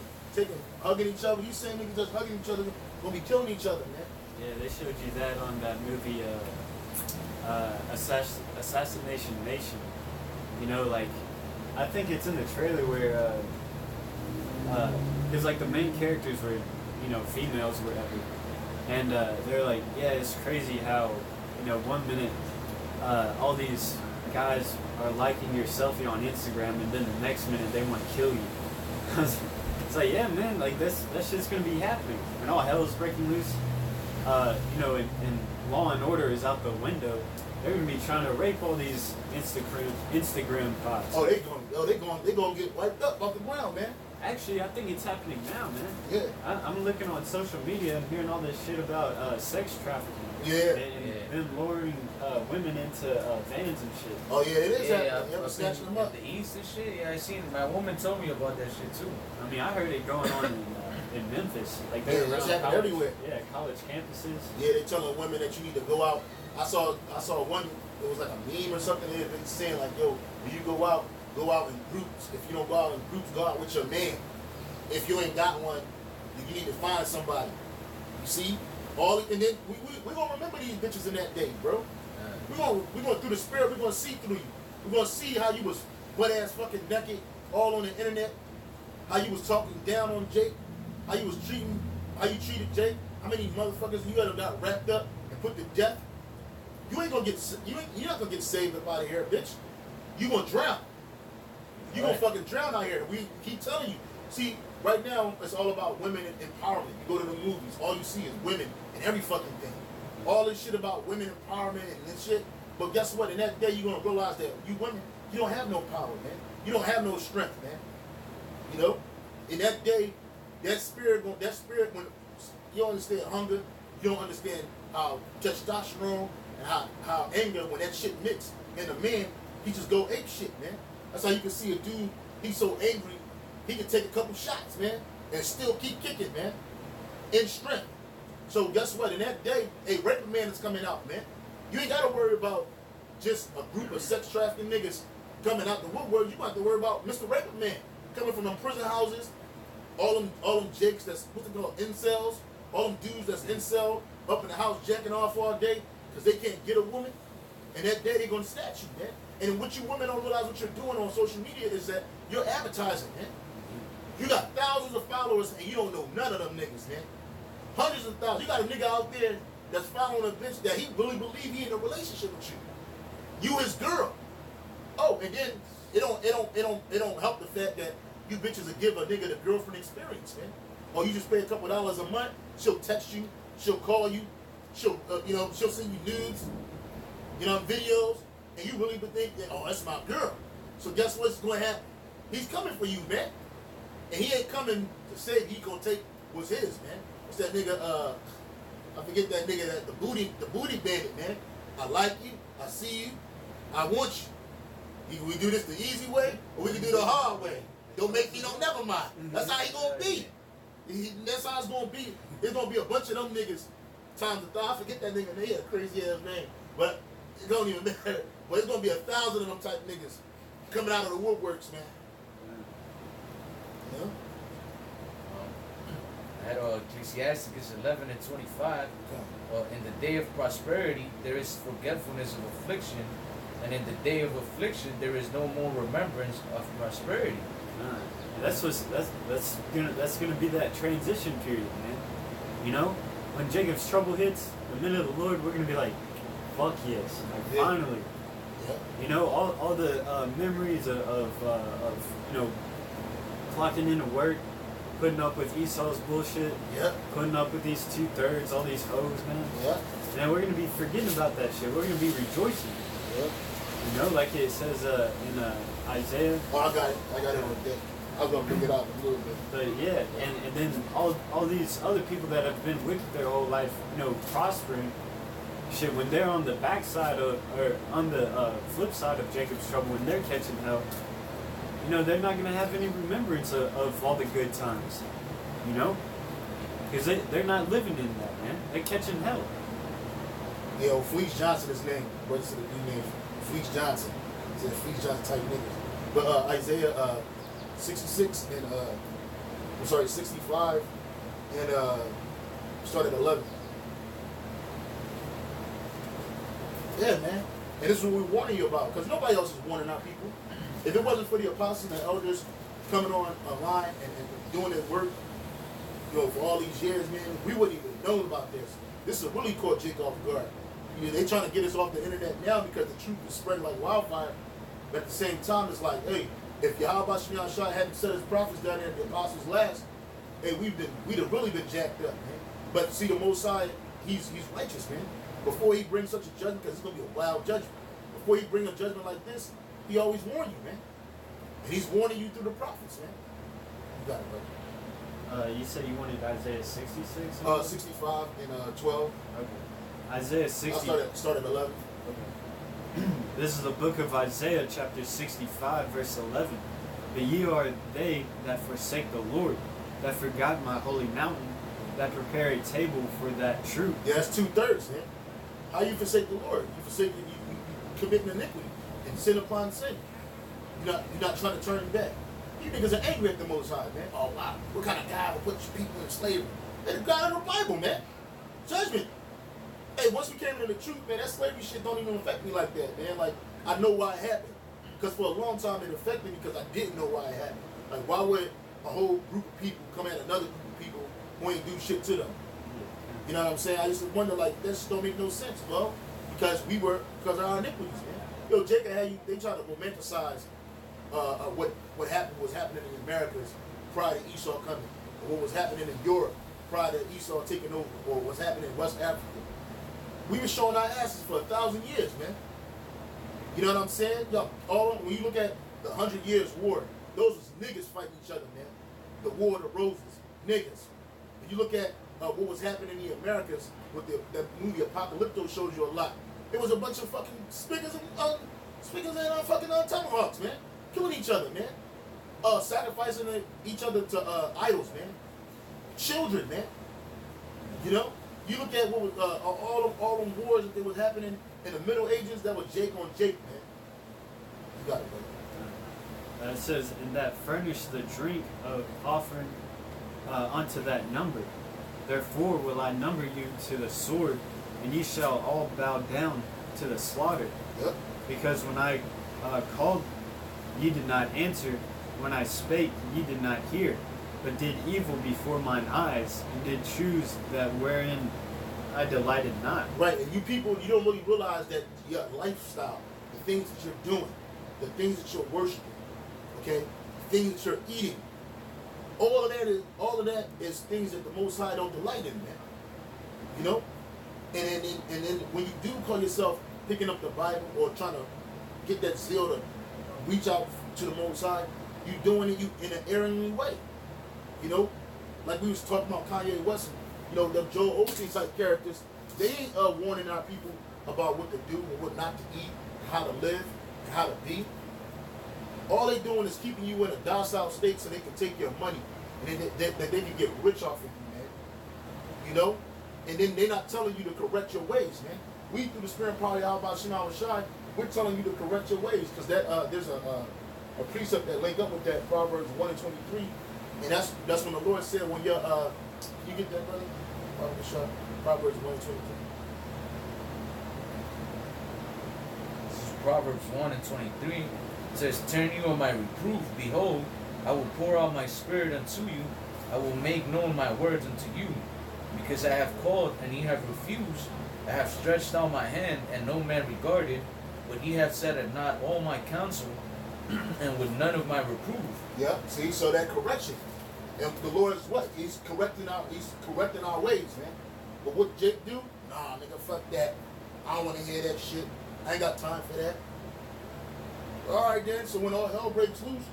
hugging each other. You see niggas just hugging each other, gonna be killing each other, man. Yeah, they showed you that on that movie, Assassination Nation. You know, like, I think it's in the trailer where, because like the main characters were, you know, females or whatever, and they're like, yeah, it's crazy how, you know, 1 minute all these guys are liking your selfie on Instagram, and then the next minute they want to kill you. It's like, yeah, man, like that shit's gonna be happening, and all hell is breaking loose. You know, and law and order is out the window. They're gonna be trying to rape all these Instagram bots. Oh, they gonna get wiped up off the ground, man. Actually, I think it's happening now, man. Yeah. I'm looking on social media and hearing all this shit about sex trafficking. Yeah. And them luring women into vans and shit. Oh yeah, it is happening. Yeah, Yeah, snatching them up. the east and shit. Yeah, I seen it. My woman told me about that shit too. I mean, I heard it going on in Memphis. Like Yeah, they're it's around happening college, everywhere. Yeah, college campuses. Yeah, they telling women that you need to go out. I saw one. It was like a meme or something. They been saying like, "Yo, when you go out in groups. If you don't go out in groups, go out with your man. If you ain't got one, you need to find somebody." You see, And then we gonna remember these bitches in that day, bro. We gonna through the spirit. We gonna see through you. We gonna see how you was butt ass fucking naked all on the internet. How you was talking down on Jake. How you treated Jake. How many motherfuckers you had got wrapped up and put to death. You're not gonna get saved up out of here, bitch. You gonna drown. You gonna fucking drown out here. We keep telling you. See, right now it's all about women empowerment. You go to the movies, all you see is women and every fucking thing. All this shit about women empowerment and this shit. But guess what? In that day, you're gonna realize that you women, you don't have no power, man. You don't have no strength, man. You know, in that day, that spirit when you don't understand hunger, you don't understand how testosterone and how anger, when that shit mix, and a man, he just go ape shit, man. That's how you can see a dude, he's so angry, he can take a couple shots, man, and still keep kicking, man, in strength. So guess what? In that day, a rape man is coming out, man. You ain't gotta worry about just a group of sex trafficking niggas coming out the woodwork. You got to worry about Mr. Rape Man coming from them prison houses, all them jakes that's what they call incels, all them dudes that's incel up in the house jacking off all day because they can't get a woman. And that day they're gonna snatch you, man. And what you women don't realize what you're doing on social media is that you're advertising, man. You got thousands of followers and you don't know none of them niggas, man. Hundreds of thousands. You got a nigga out there that's following a bitch that he really believe he in a relationship with you. You his girl. Oh, and then it don't help the fact that you bitches will give a nigga the girlfriend experience, man. Or you just pay a couple dollars a month, she'll text you, she'll call you, she'll she'll send you nudes, videos, and you really think that, oh, that's my girl. So guess what's going to happen? He's coming for you, man. And he ain't coming to say he gonna take what's his, man. What's that nigga? I forget that nigga, that the booty bandit, man. I like you, I see you, I want you. Either we do this the easy way, or we can do the hard way. Don't make me no never mind. That's how he gonna be. That's how it's gonna be. There's gonna be a bunch of them niggas times 1,000. I forget that nigga name, he had a crazy ass name, but it don't even matter. But it's gonna be 1,000 of them type niggas coming out of the woodworks, man. You know? At Ecclesiasticus 11 and 25, in the day of prosperity there is forgetfulness of affliction, and in the day of affliction there is no more remembrance of prosperity. That's gonna be that transition period, man. You know, when Jacob's trouble hits, the minute of the Lord, we're gonna be like, fuck yes, like, finally. You know, all the memories of clocking into work, putting up with Esau's bullshit, putting up with these 2/3, all these hoes, man. And we're gonna be forgetting about that shit. We're gonna be rejoicing. You know, like it says in Isaiah. Oh, I got it right there. I was gonna pick it up a little bit. But yeah, and then all these other people that have been wicked their whole life, prospering. Shit, when they're on the backside or on the flip side of Jacob's trouble, when they're catching hell, they're not gonna have any remembrance of all the good times, because they're not living in that, man. They're catching hell. Yeah, Fleece Johnson is named. What's the new name? Fleece Johnson. It's a Fleece Johnson type niggas. But Isaiah 66 and 65 and start at 11. Yeah, man. And this is what we're warning you about, because nobody else is warning our people. If it wasn't for the apostles and the elders coming online and doing their work, for all these years, man, we wouldn't even know about this. This is really caught Jake off guard. They trying to get us off the internet now because the truth is spreading like wildfire. But at the same time, it's like, hey, if YAHAWASHI hadn't set his prophets down there at the apostles last, hey, we'd have really been jacked up, man. But see, the Most High, he's righteous, man. Before he brings such a judgment, because it's going to be a wild judgment, before he brings a judgment like this, he always warned you, man. And he's warning you through the prophets, man. You got it, brother. You said you wanted Isaiah 66? 65 and 12. Okay. Isaiah 60. I start at 11. Okay. This is the book of Isaiah, chapter 65, verse 11. But ye are they that forsake the Lord, that forgot my holy mountain, that prepare a table for that truth. Yeah, that's 2/3, man. How you forsake the Lord? You forsake you committing iniquity and sin upon sin. You're not trying to turn back. You niggas are angry at the Most High, man. Oh wow, what kind of God will put people in slavery? They're the God of the Bible, man. Judgment. Hey, once we came into the truth, man, that slavery shit don't even affect me like that, man. Like, I know why it happened. Because for a long time it affected me because I didn't know why it happened. Like, why would a whole group of people come at another group of people who ain't do shit to them? You know what I'm saying? I used to wonder, like, that just don't make no sense. Well, because of our iniquities, man. Yo, Jacob had you, they tried to romanticize what was happening in the Americas prior to Esau coming, or what was happening in Europe prior to Esau taking over, or what's happening in West Africa. We were showing our asses for 1,000 years, man. You know what I'm saying? Yo, when you look at the 100 Years' War, those was niggas fighting each other, man. The War of the Roses, niggas. If you look at what was happening in the Americas with that movie Apocalypto, shows you a lot. It was a bunch of fucking speakers and fucking tomahawks, man. Killing each other, man. Sacrificing each other to idols, man. Children, man. You know? You look at what was all them wars that was happening in the Middle Ages, that was Jake on Jake, man. You got it, brother. It says, "And that furnish the drink of offering unto that number. Therefore will I number you to the sword, and ye shall all bow down to the slaughter. Yep. Because when I called, ye did not answer. When I spake, ye did not hear. But did evil before mine eyes, and did choose that wherein I delighted not." Right, and you people, you don't really realize that your lifestyle, the things that you're doing, the things that you're worshiping, okay, the things that you're eating, all of that is things that the Most High don't delight in, man. You know, and then when you do call yourself picking up the Bible or trying to get that zeal to reach out to the Most High, you doing it in an erringly way. You know, like we was talking about Kanye West, you know, the Joel Osteen type characters, they ain't warning our people about what to do and what not to eat, how to live, and how to be. All they doing is keeping you in a docile state so they can take your money and then they can get rich off of you, man. You know? And then they're not telling you to correct your ways, man. We, through the spirit power of YAHAWASHI, we're telling you to correct your ways, because there's a precept that link up with that, Proverbs 1 and 23. And that's when the Lord said, when you're, can you get that, brother? Proverbs 1 and 23. This is Proverbs 1 and 23. It says, "Turn you on my reproof. Behold, I will pour out my spirit unto you. I will make known my words unto you. Because I have called, and ye have refused. I have stretched out my hand, and no man regarded. But ye have set at naught all my counsel, and with none of my reproof." Yeah, see, so that correction. And the Lord is what? He's correcting our ways, man. But what Jake do? Nah, nigga, fuck that. I don't want to hear that shit. I ain't got time for that. All right, then. So when all hell breaks loose,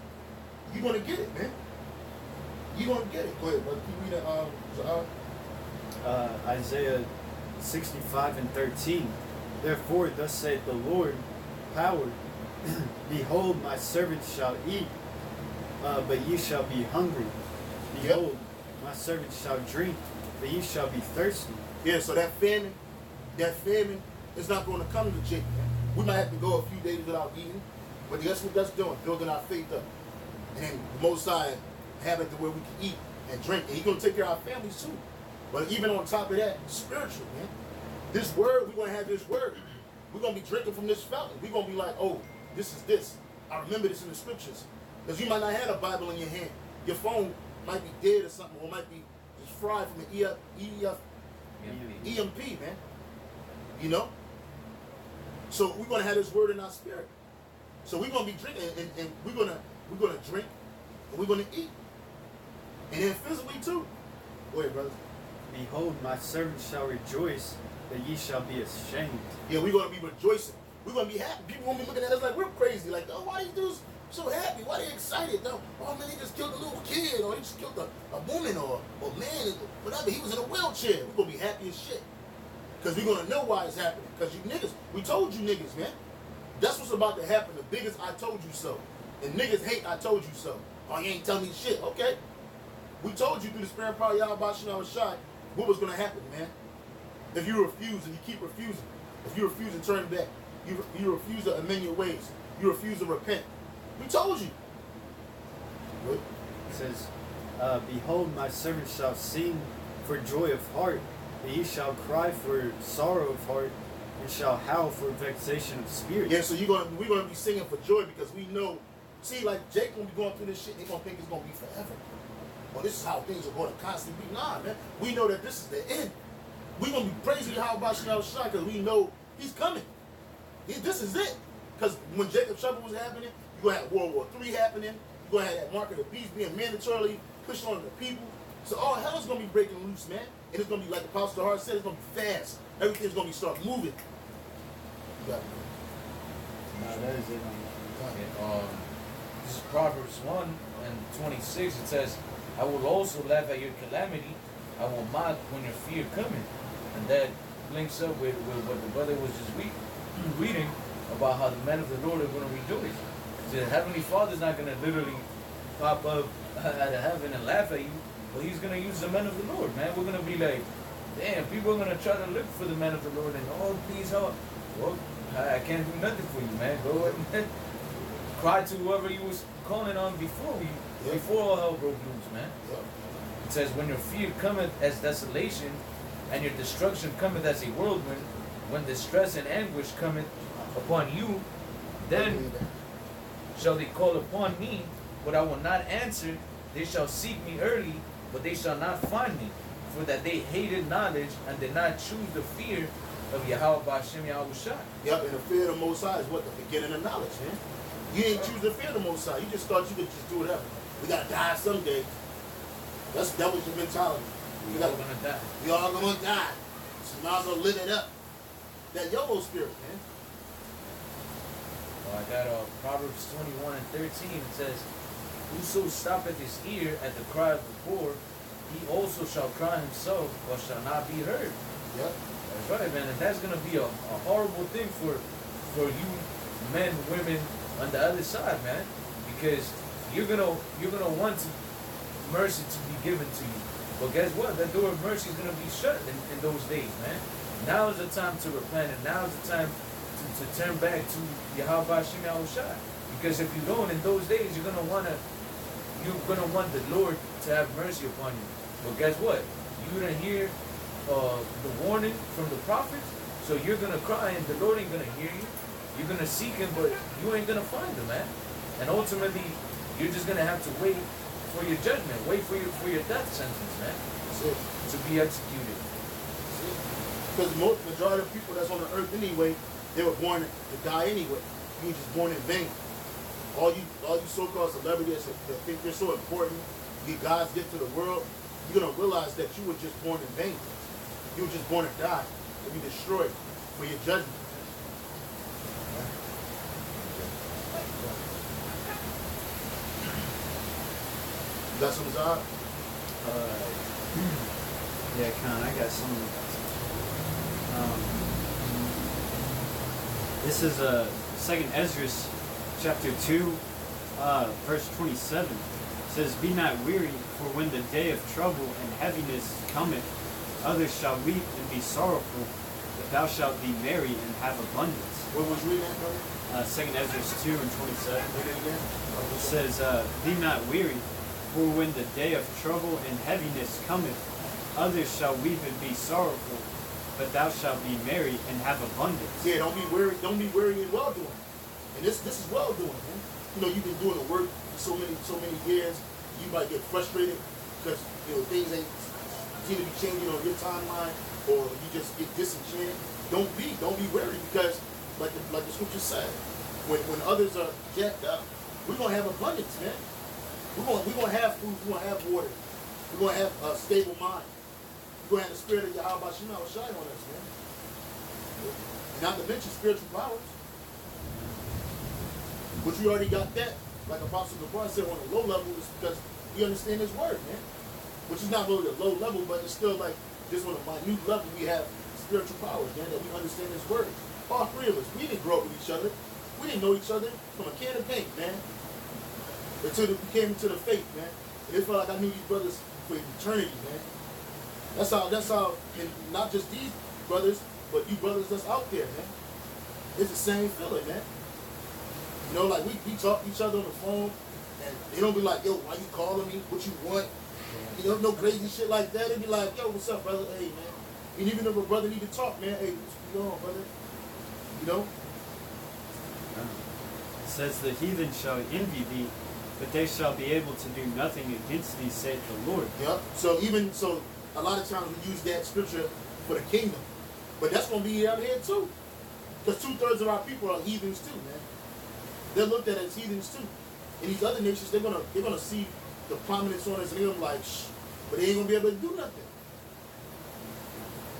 you're going to get it, man. You're going to get it. Go ahead, brother. Keep reading Isaiah 65 and 13. "Therefore, thus saith the Lord, power, behold, my servants shall eat, but ye shall be hungry. Behold, my servants shall drink, but ye shall be thirsty." Yeah, so that famine is not going to come to Jake, man. We might have to go a few days without eating, but guess what that's doing? Building our faith up. And then the Most High have it to where we can eat and drink. And He's going to take care of our families too. But even on top of that, spiritual, man. This word, we're going to have this word. We're going to be drinking from this fountain. We're going to be like, oh, this is this. I remember this in the scriptures. Because you might not have a Bible in your hand. Your phone might be dead or something, or might be just fried from an EMP, man. You know? So we're going to have this word in our spirit. So we're going to be drinking, and we're going to drink, and we're going to eat. And then physically too. Go ahead, brother. "Behold, my servants shall rejoice, but ye shall be ashamed." Yeah, we're going to be rejoicing. We're going to be happy. People going to be looking at us like we're crazy. Like, oh, why these dudes so happy? Why they excited? No, oh, man, they just killed a little kid, or they just killed a woman, or man, whatever. He was in a wheelchair. We're going to be happy as shit. Because we're going to know why it's happening. Because you niggas, we told you niggas, man. That's what's about to happen. The biggest I told you so. And niggas hate I told you so. Oh, you ain't telling me shit. Okay. We told you through the spirit power of YAHAWASHI what was going to happen, man. If you refuse and you keep refusing, if you refuse to turn back, you refuse to amend your ways, you refuse to repent. We told you. Good. It says, "Behold, my servants shall sing for joy of heart. And ye shall cry for sorrow of heart, and shall howl for vexation of spirit. Yeah, so we're gonna be singing for joy because we know. See, like Jake gonna be going through this shit, they gonna think it's gonna be forever. Well, this is how things are gonna constantly be. Nah, man. We know that this is the end. We're gonna be praising YAHAWASHI because we know he's coming. This is it. Because when Jacob's trouble was happening, you're gonna have World War III happening, you're gonna have that mark of the beast being mandatorily pushed on the people. So all hell is gonna be breaking loose, man. And it's gonna be like the Apostle Heart said, it's gonna be fast. Everything's gonna be start moving. You got it, man. That is it. This is Proverbs 1 and 26. It says, I will also laugh at your calamity. I will mock when your fear cometh. And that links up with what the brother was just reading about how the men of the Lord are going to rejoice. The Heavenly Father's not going to literally pop up out of heaven and laugh at you, but he's going to use the men of the Lord, man. We're going to be like, damn, people are going to try to look for the men of the Lord and, oh, please help. Well, I can't do nothing for you, man. Go ahead and cry to whoever you was calling on before all hell broke loose, man. It says, when your fear cometh as desolation, and your destruction cometh as a whirlwind, when distress and anguish cometh upon you, then shall they call upon me, but I will not answer. They shall seek me early, but they shall not find me, for that they hated knowledge and did not choose the fear of Yahawah bahasham Yahawashi. Yep, and the fear of the Most High is what? The beginning of knowledge, man. You didn't choose the fear of the Most High. You just thought you could just do whatever. We gotta die someday. That was your mentality. We all gonna die. We all gonna die. So might as well live it up. That YOLO spirit, man. Well, I got Proverbs 21 and 13. It says, whoso stoppeth his ear at the cry of the poor, he also shall cry himself, but shall not be heard. Yep. That's right, man. And that's gonna be a horrible thing for you men, women on the other side, man. Because you're gonna want mercy to be given to you. But guess what? That door of mercy is gonna be shut in those days, man. Now is the time to repent, and now is the time to turn back to Yahawah bahasham Yahawashi. Because if you don't, in those days, you're gonna want the Lord to have mercy upon you. But guess what? You're gonna hear the warning from the prophets, so you're gonna cry, and the Lord ain't gonna hear you. You're gonna seek Him, but you ain't gonna find Him, man. And ultimately, you're just gonna have to wait for your judgment, wait for your death sentence, man, to be executed. Because the majority of people that's on the earth anyway, they were born to die anyway. You were just born in vain. All you so-called celebrities that think they're so important, you God's gift to the world, you're gonna realize that you were just born in vain. You were just born to die, to be destroyed for your judgment. You got some Zod? Yeah, Con, I got some. This is 2nd Ezra, chapter 2, verse 27. It says, be not weary, for when the day of trouble and heaviness cometh, others shall weep and be sorrowful, but thou shalt be merry and have abundance. What was reading that, brother? 2nd Ezra 2 and 27. Read it again. It says, be not weary, for when the day of trouble and heaviness cometh, others shall weep and be sorrowful, but thou shalt be merry and have abundance. Yeah, don't be weary in well doing. And this is well doing, man. You know, you've been doing the work for so many years. You might get frustrated because things ain't seem to be changing on your timeline, or you just get disenchanted. Don't be weary, because like the scripture said, when others are jacked up, we're gonna have abundance, man. We're gonna have food, we're gonna have water, we're gonna have a stable mind. We're gonna have the spirit of Yahawah bahasham Yahawashi on us, man. And not to mention spiritual powers. But you already got that, like Apostle LeBron said, on a low level, is because we understand his word, man. Which is not really a low level, but it's still like just on a minute level, we have spiritual powers, man, that we understand his word. All three of us, we didn't grow up with each other. We didn't know each other from a can of paint, man. Until we came into the faith, man. And it felt like I knew these brothers for eternity, man. That's how, and not just these brothers, but you brothers that's out there, man. It's the same feeling, man. You know, like we talk to each other on the phone, and they don't be like, yo, why you calling me? What you want? You know, no crazy shit like that. They be like, yo, what's up, brother? Hey, man, And even if a brother need to talk, man, hey, what's going on, brother? You know? It says the heathen shall envy thee, but they shall be able to do nothing against thee, saith the Lord. Yep. So a lot of times we use that scripture for the kingdom, but that's gonna be out here too, because 2/3 of our people are heathens too, man. They're looked at as heathens too. In these other nations, they're gonna see the prominence on us, and they're gonna be like, shh, but they ain't gonna be able to do nothing.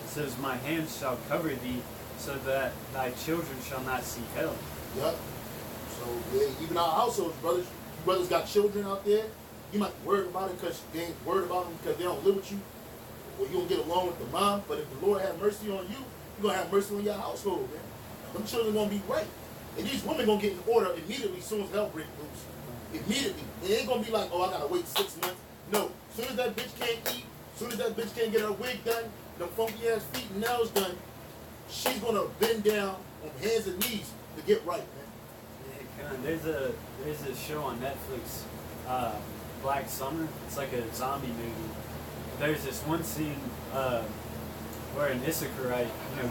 It says, my hands shall cover thee, so that thy children shall not see hell. Yep. So yeah, even our households, brothers got children out there. You might be worried about it because they ain't worried about them because they don't live with you, or you don't get along with the mom. But if the Lord have mercy on you, you're gonna have mercy on your household, man. Them children gonna be right, and these women gonna get in order immediately as soon as hell breaks loose. Immediately, it ain't gonna be like, oh, I gotta wait 6 months. No, as soon as that bitch can't eat, as soon as that bitch can't get her wig done, them funky ass feet and nails done, she's gonna bend down on hands and knees to get right, man. There's a show on Netflix, Black Summer. It's like a zombie movie. There's this one scene where an Issacharite,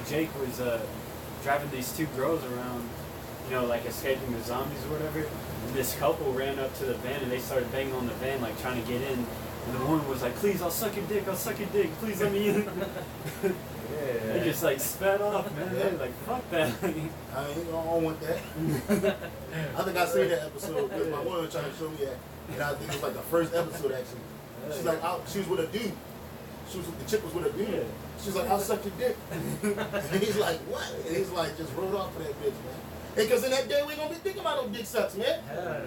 Jake was driving these two girls around, like escaping the zombies or whatever. And this couple ran up to the van and they started banging on the van, like trying to get in. And the woman was like, "Please, I'll suck your dick, please let me in." Yeah. They just like sped off, man. Yeah. They're like, fuck that. I don't want that. I think I seen that episode because my woman was trying to show me that, and I think it was like the first episode actually. She's like, she was with a dude. The chick was with a dude. Yeah. She's like, I'll suck your dick. And he's like, what? And he's like, just rolled off for that bitch, man. And because in that day, we ain't gonna be thinking about no dick sucks, man.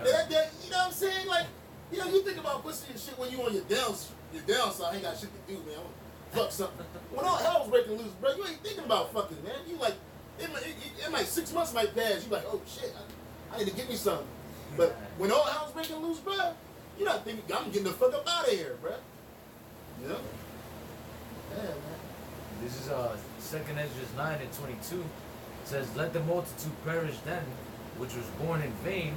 In that day, you know what I'm saying? Like, you think about pussy and shit when you on your downside, ain't got shit to do, man. Fuck something. When all hell's breaking loose, bro, you ain't thinking about fucking, man. You like, it might 6 months might pass. You like, oh shit, I need to get me something. But when all hell's breaking loose, bro, you're not thinking, I'm getting the fuck up out of here, bro. You know? Yeah, man. This is 2nd Ezra 9:22. It says, "Let the multitude perish then, which was born in vain,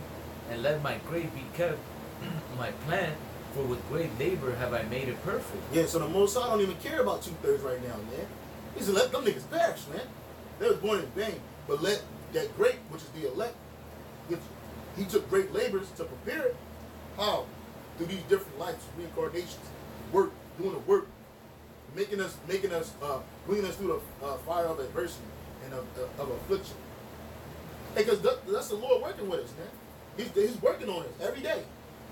and let my grave be kept, my plant, for with great labor have I made it perfect." Yeah, so the Most High don't even care about 2/3 right now, man. He said, let them niggas perish, man. They was born in vain. But let that grape, which is the elect, which he took great labors to prepare it. How? Through these different lives, reincarnations, work, doing the work, making us, bringing us through the fire of adversity and of affliction. Because that's the Lord working with us, man. He's working on us every day.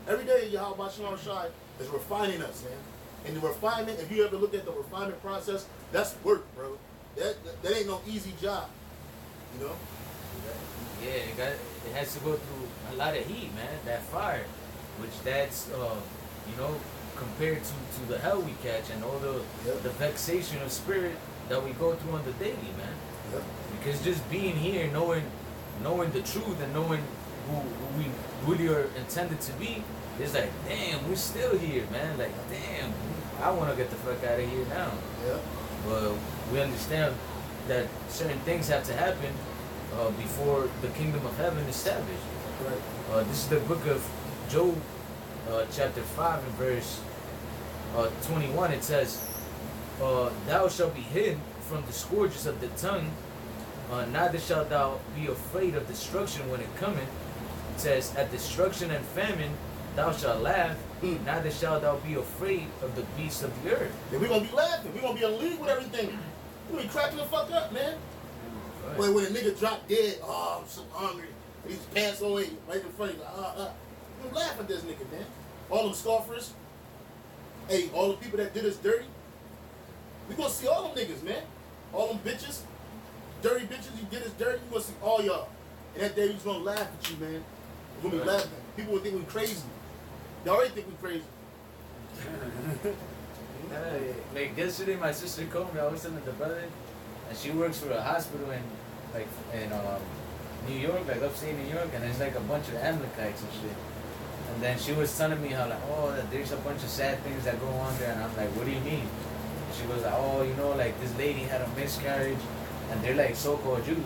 Every day, YAHAWASHI is refining us, man. And the refinement, if you ever look at the refinement process, that's work, bro. That ain't no easy job, you know? Yeah, it has to go through a lot of heat, man. That fire, which that's compared to the hell we catch and all the vexation of spirit that we go through on the daily, man. Yep. Because just being here, knowing the truth and knowing who we really are intended to be, it's like, damn, we're still here, man. Like, damn, I want to get the fuck out of here now. Yeah. But we understand that certain things have to happen before the kingdom of heaven is established. Right. This is the book of Job, chapter 5 and verse 21. It says, "Thou shalt be hid from the scourges of the tongue, neither shalt thou be afraid of destruction when it cometh." It says, "At destruction and famine thou shalt laugh, neither shalt thou be afraid of the beasts of the earth." And we're going to be laughing. We're going to be in league with everything. We're going to be cracking the fuck up, man. Right. But when a nigga drop dead, oh, I'm so hungry. And he's pants away right in front of you. Like, you laugh at this nigga, man. All them scoffers. Hey, all the people that did us dirty. We gonna see all them niggas, man. All them bitches. Dirty bitches, you did us dirty. We gonna see all y'all. And that day we just gonna laugh at you, man. We're gonna be laughing. People will think we crazy. They already think we crazy. Like yesterday, my sister called me. I was telling the brother, and she works for a hospital in New York, like upstate New York, and there's like a bunch of Amalekites and shit. And then she was telling me how there's a bunch of sad things that go on there, and I'm like, what do you mean? She was like, like this lady had a miscarriage, and they're like so-called Jews.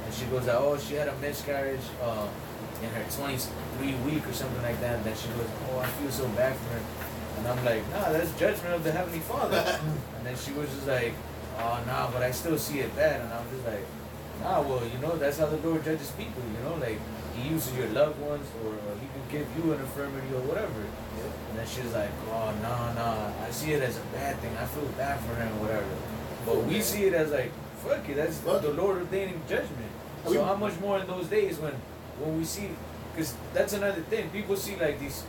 And she goes like, she had a miscarriage in her 23 week or something like that. And then she goes, I feel so bad for her. And I'm like, nah, that's judgment of the Heavenly Father. And then she was just like, oh, nah, but I still see it bad. And I'm just like, nah, well, you know, that's how the Lord judges people, you know? Like, he uses your loved ones, or he can give you an infirmity or whatever. Yeah. And then she's like, oh, nah, I see it as a bad thing. I feel bad for him or whatever. But we see it as like, fuck it, that's the Lord ordaining judgment. So how much more in those days when we see, because that's another thing. People see like these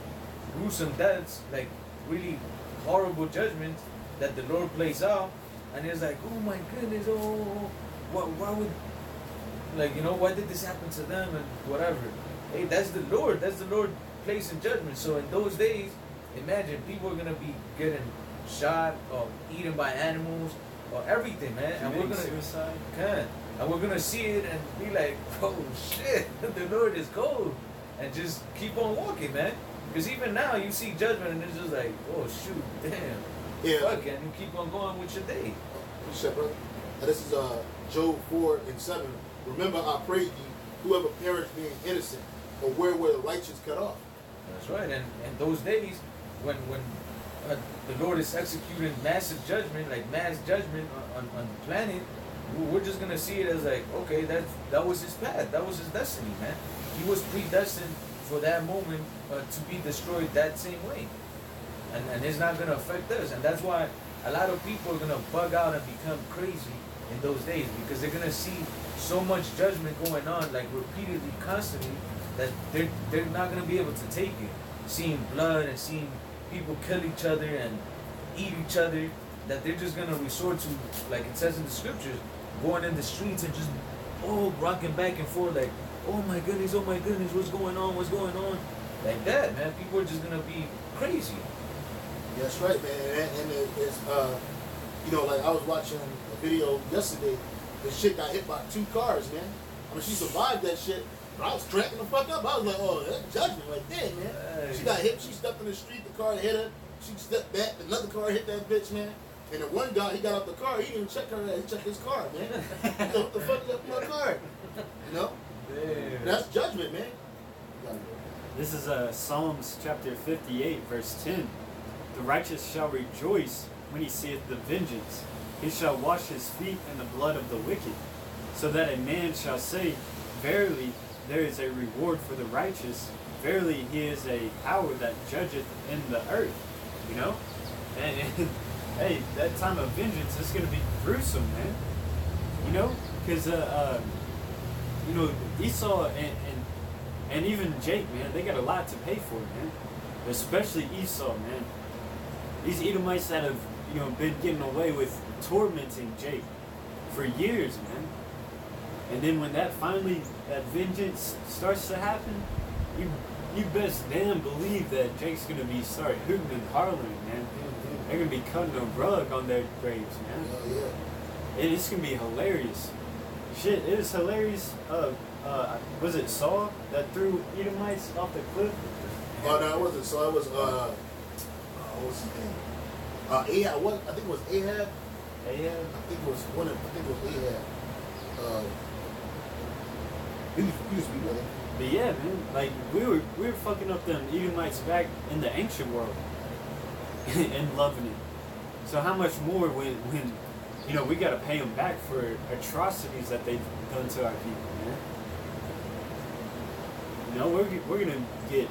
gruesome deaths, like really horrible judgments that the Lord plays out, and it's like, oh my goodness, why would, like, you know, why did this happen to them and whatever? Hey, that's the Lord placing judgment. So in those days, imagine people are gonna be getting shot or eaten by animals or everything, man. And we're gonna suicide. And we're gonna see it and be like, oh shit, the Lord is cold, and just keep on walking, man. Because even now you see judgment and it's just like, oh shoot, damn, Yeah. fuck, and you keep on going with your day. Shit, brother. And this is Job 4:7. Remember, I pray thee, whoever perished being innocent, or where were the righteous cut off? That's right. And those days when the Lord is executing massive judgment, like mass judgment on the planet, we're just gonna see it as like, okay, that was his path, that was his destiny, man. He was predestined for that moment to be destroyed that same way, and it's not gonna affect us. And that's why a lot of people are gonna bug out and become crazy in those days, because they're gonna see so much judgment going on, like repeatedly, constantly, that they're not gonna be able to take it. Seeing blood and seeing people kill each other and eat each other, that they're just gonna resort to, like it says in the scriptures, going in the streets and just rocking back and forth, like, oh my goodness, what's going on, like that, man. People are just gonna be crazy. That's right, man. And it's you know, like I was watching a video yesterday. The shit got hit by 2 cars, man. I mean, she survived that shit. But I was cracking the fuck up. I was like, oh, that's judgment right there, man. Hey. She got hit. She stepped in the street. The car hit her. She stepped back. Another car hit that bitch, man. And the one guy, he got out the car. He didn't even check her. He checked his car, man. He said, what the fuck is up with my car? You know? Damn. That's judgment, man. This is Psalms chapter 58, verse 10. The righteous shall rejoice when he seeth the vengeance. He shall wash his feet in the blood of the wicked, so that a man shall say, verily, there is a reward for the righteous. Verily, he is a power that judgeth in the earth. You know? And hey, that time of vengeance is going to be gruesome, man. You know? Because, you know, Esau and even Jake, man, they got a lot to pay for, man. Especially Esau, man. These Edomites that have, you know, been getting away with tormenting Jake for years, man. And then when that vengeance starts to happen, you best damn believe that Jake's gonna start hooting and hollering, man. They're gonna be cutting a rug on their graves, man. Yeah. And it's gonna be hilarious. Shit, it is hilarious. Was it Saul that threw Edomites off the cliff? Oh no, it wasn't. So it was what's his name? Ahab. What? I think it was Ahab. Ahab? I think it was Ahab. You just be with it. But yeah, man, like we were fucking up them Edomites back in the ancient world and loving it. So how much more when you know we gotta pay them back for atrocities that they've done to our people, man. You know, we're gonna get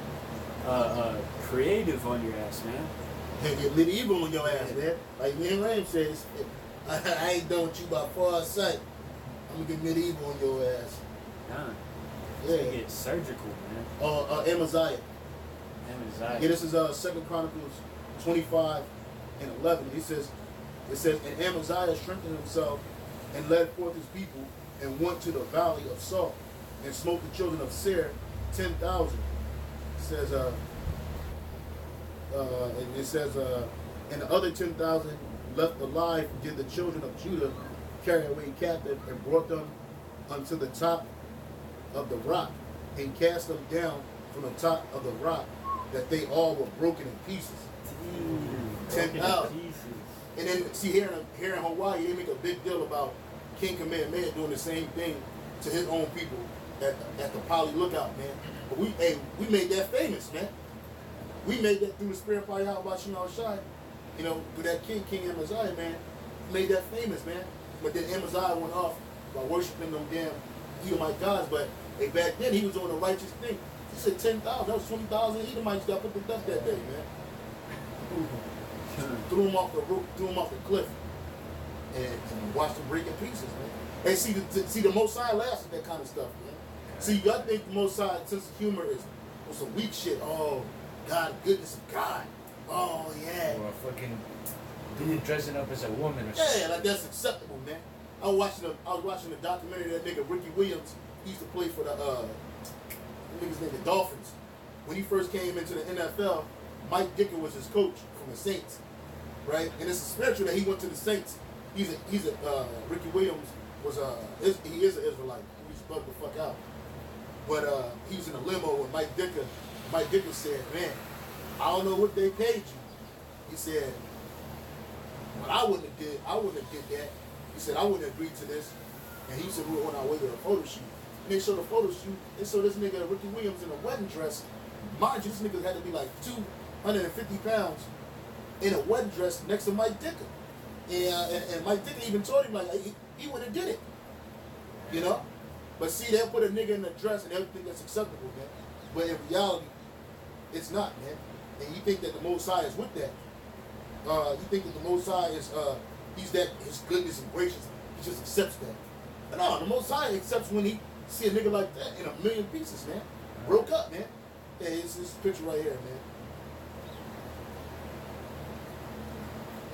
creative on your ass, man. And get medieval on your ass, man. Like me and Ram says, I ain't done with you by far sight. I'm gonna get medieval on your ass. Nah. Yeah. It's gonna get surgical, man. Amaziah. Amaziah. Yeah, this is 2 Chronicles 25:11. It says, and Amaziah strengthened himself and led forth his people and went to the valley of Salt and smote the children of Seir 10,000. It says, and it says, and the other 10,000 left alive did the children of Judah carry away captive and brought them unto the top of the rock and cast them down from the top of the rock, that they all were broken in pieces. 10,000. And then see here in Hawaii, they make a big deal about King Kamehameha doing the same thing to his own people at the Poly Lookout, man. But we made that famous, man. We made that through the spirit of YAHAWASHI, you know, through that King Amaziah, man. made that famous, man. But then Amaziah went off by worshiping them damn Edomite gods. But hey, back then he was doing the righteous thing. He said 10,000. That was 20,000 Edomites that put the death that day, man. Threw him off the roof, threw him off the cliff, and watched him break in pieces, man. And see, the Mosai laughs at that kind of stuff, man. See, I think the Mosai sense of humor is some weak shit. Oh, God, goodness of God. Oh yeah. Or a fucking dude dressing up as a woman or something. Yeah, like that's acceptable, man. I was watching a documentary of that nigga Ricky Williams. He used to play for the niggas named the Dolphins. When he first came into the NFL, Mike Dicker was his coach from the Saints, right? And it's a spiritual that he went to the Saints. Ricky Williams was he is an Israelite. He was bugged the fuck out. But he was in a limo with Mike Dicker. Mike Dicker said, "Man, I don't know what they paid you." He said, "But I wouldn't have did that." He said, "I wouldn't have agreed to this." And he said, "We were on our way to a photo shoot." And they showed a photo shoot. They showed this nigga Ricky Williams in a wedding dress. Mind you, this nigga had to be like 250 pounds in a wedding dress next to Mike Dicker. And Mike Dicker even told him, like, he would have did it. You know? But see, they'll put a nigga in a dress and they'll think that's acceptable, man. But in reality, it's not, man. And you think that the Most High is with that. You think that the Most High is, his goodness and gracious. He just accepts that. But no, the Most High accepts when he see a nigga like that in a million pieces, man. Broke up, man. Yeah, it's this picture right here, man.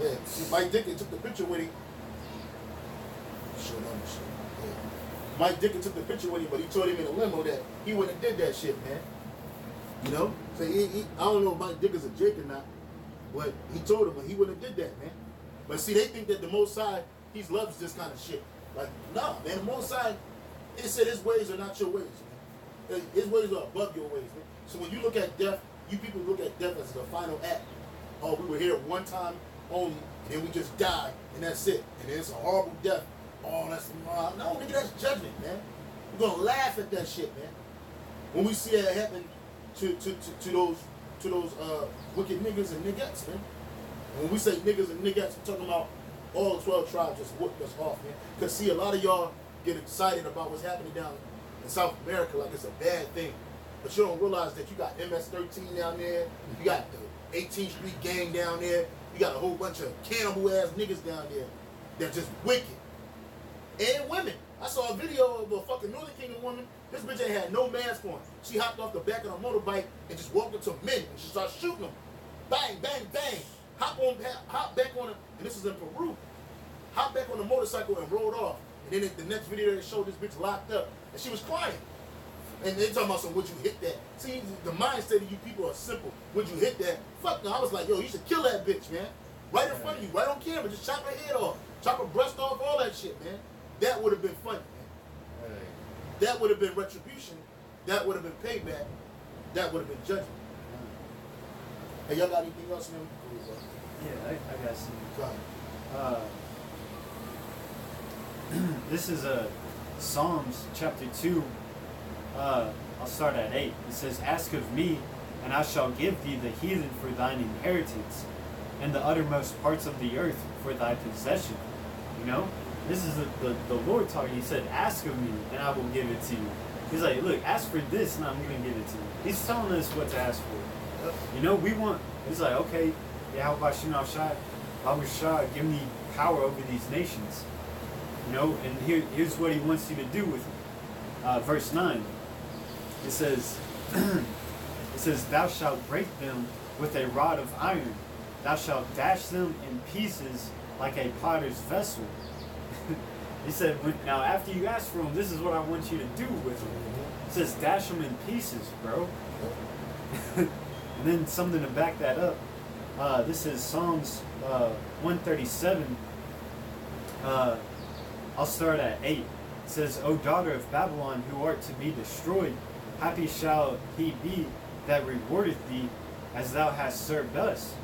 Yeah, see, Mike Dicker took the picture with him. Yeah. Mike Dicker took the picture with him, but he told him in a limo that he wouldn't have did that shit, man. You know? So I don't know if Mike Dicker's a Jake or not, but he told him he wouldn't have did that, man. But see, they think that the Most High, he loves this kind of shit. Like, nah, man, the Most High, he said his ways are not your ways, man. His ways are above your ways, man. So when you look at death, you people look at death as the final act. Oh, we were here one time only, and then we just died, and that's it. And then it's a horrible death. Oh, that's no, nigga, that's judgment, man. We're gonna laugh at that shit, man. When we see that happen to those wicked niggas and niggettes, man. And when we say niggas and niggettes, we're talking about all 12 tribes just whooped us off, man. Cause see, a lot of y'all get excited about what's happening down in South America like it's a bad thing. But you don't realize that you got MS-13 down there, you got the 18th Street Gang down there, you got a whole bunch of cannibal-ass niggas down there that just wicked. And women. I saw a video of a fucking Northern Kingdom woman. This bitch ain't had no mask on. She hopped off the back of a motorbike and just walked up to men and she started shooting them. Bang, bang, bang. Hop back on it, and this is in Peru. Hop back on the motorcycle and rode off. And then the next video they showed this bitch locked up and she was crying. And they talking about would you hit that? See, the mindset of you people are simple. Would you hit that? Fuck no. I was like, yo, you should kill that bitch, man. Right in front of you, right on camera. Just chop her head off. Chop her breast off, all that shit, man. That would have been funny, man. That would have been retribution. That would have been payback. That would have been judgment. Hey, y'all got anything else, man? Yeah, I got some. This is Psalms chapter 2. I'll start at 8. It says, "Ask of me, and I shall give thee the heathen for thine inheritance, and the uttermost parts of the earth for thy possession." You know? This is the Lord talking. He said, "Ask of me, and I will give it to you." He's like, look, ask for this, and I'm going to give it to you. He's telling us what to ask for. You know, we want, he's like, okay, YAHAWASHI, give me power over these nations. You know, and here's what he wants you to do with it. Verse 9, it says, "Thou shalt break them with a rod of iron. Thou shalt dash them in pieces like a potter's vessel." He said, now after you ask for them, this is what I want you to do with them. It says, dash them in pieces, bro. And then something to back that up. This is Psalms 137. I'll start at 8. It says, "O daughter of Babylon, who art to be destroyed, happy shall he be that rewardeth thee, as thou hast served us.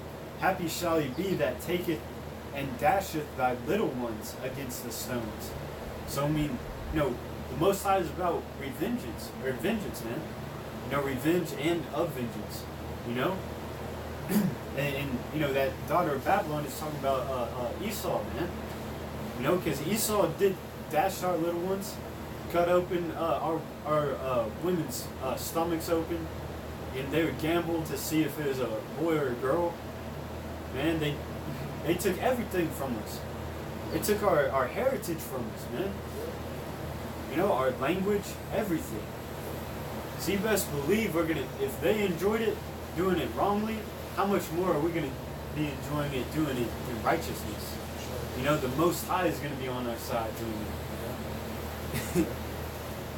Happy shall he be that taketh and dasheth thy little ones against the stones." So I mean, you know, the Most High is about vengeance, man. You know, revenge and of vengeance. You know, and you know that daughter of Babylon is talking about Esau, man. You know, because Esau did dash our little ones, cut open our women's stomachs open, and they would gamble to see if it was a boy or a girl. Man, they took everything from us. They took our heritage from us, man. You know, our language, everything. So you best believe we're gonna, if they enjoyed it, doing it wrongly, how much more are we gonna be enjoying it, doing it in righteousness? You know, the Most High is gonna be on our side doing it.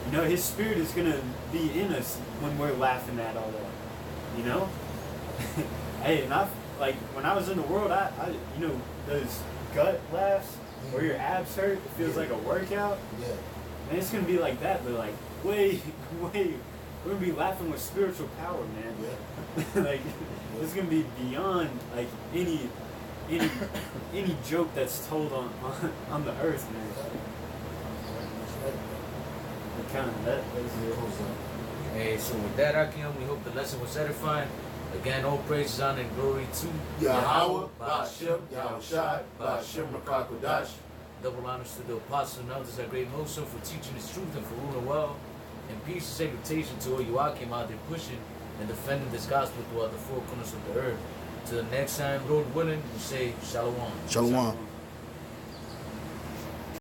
You know, His Spirit is gonna be in us when we're laughing at all that. You know? Hey, and like when I was in the world, I you know, those gut laughs where your abs hurt, it feels like a workout. Yeah. Man, it's gonna be like that, but like way, we're gonna be laughing with spiritual power, man. Yeah. Like it's gonna be beyond like any joke that's told on the earth, man. Kind of that's Hey, so with that, Akim, we hope the lesson was edifying. Again, all praises, honor, and glory to YAHAWAH, bahasham, YAHAWASHI, bahasham, Rakakwadash. Double honors to the apostles and elders at Great Millstone for teaching His truth and for ruling well. And peace and salutation to all you Akim out there pushing and defending this gospel throughout the four corners of the earth. Till the next time, Lord willing, we say Shalom. Shalom.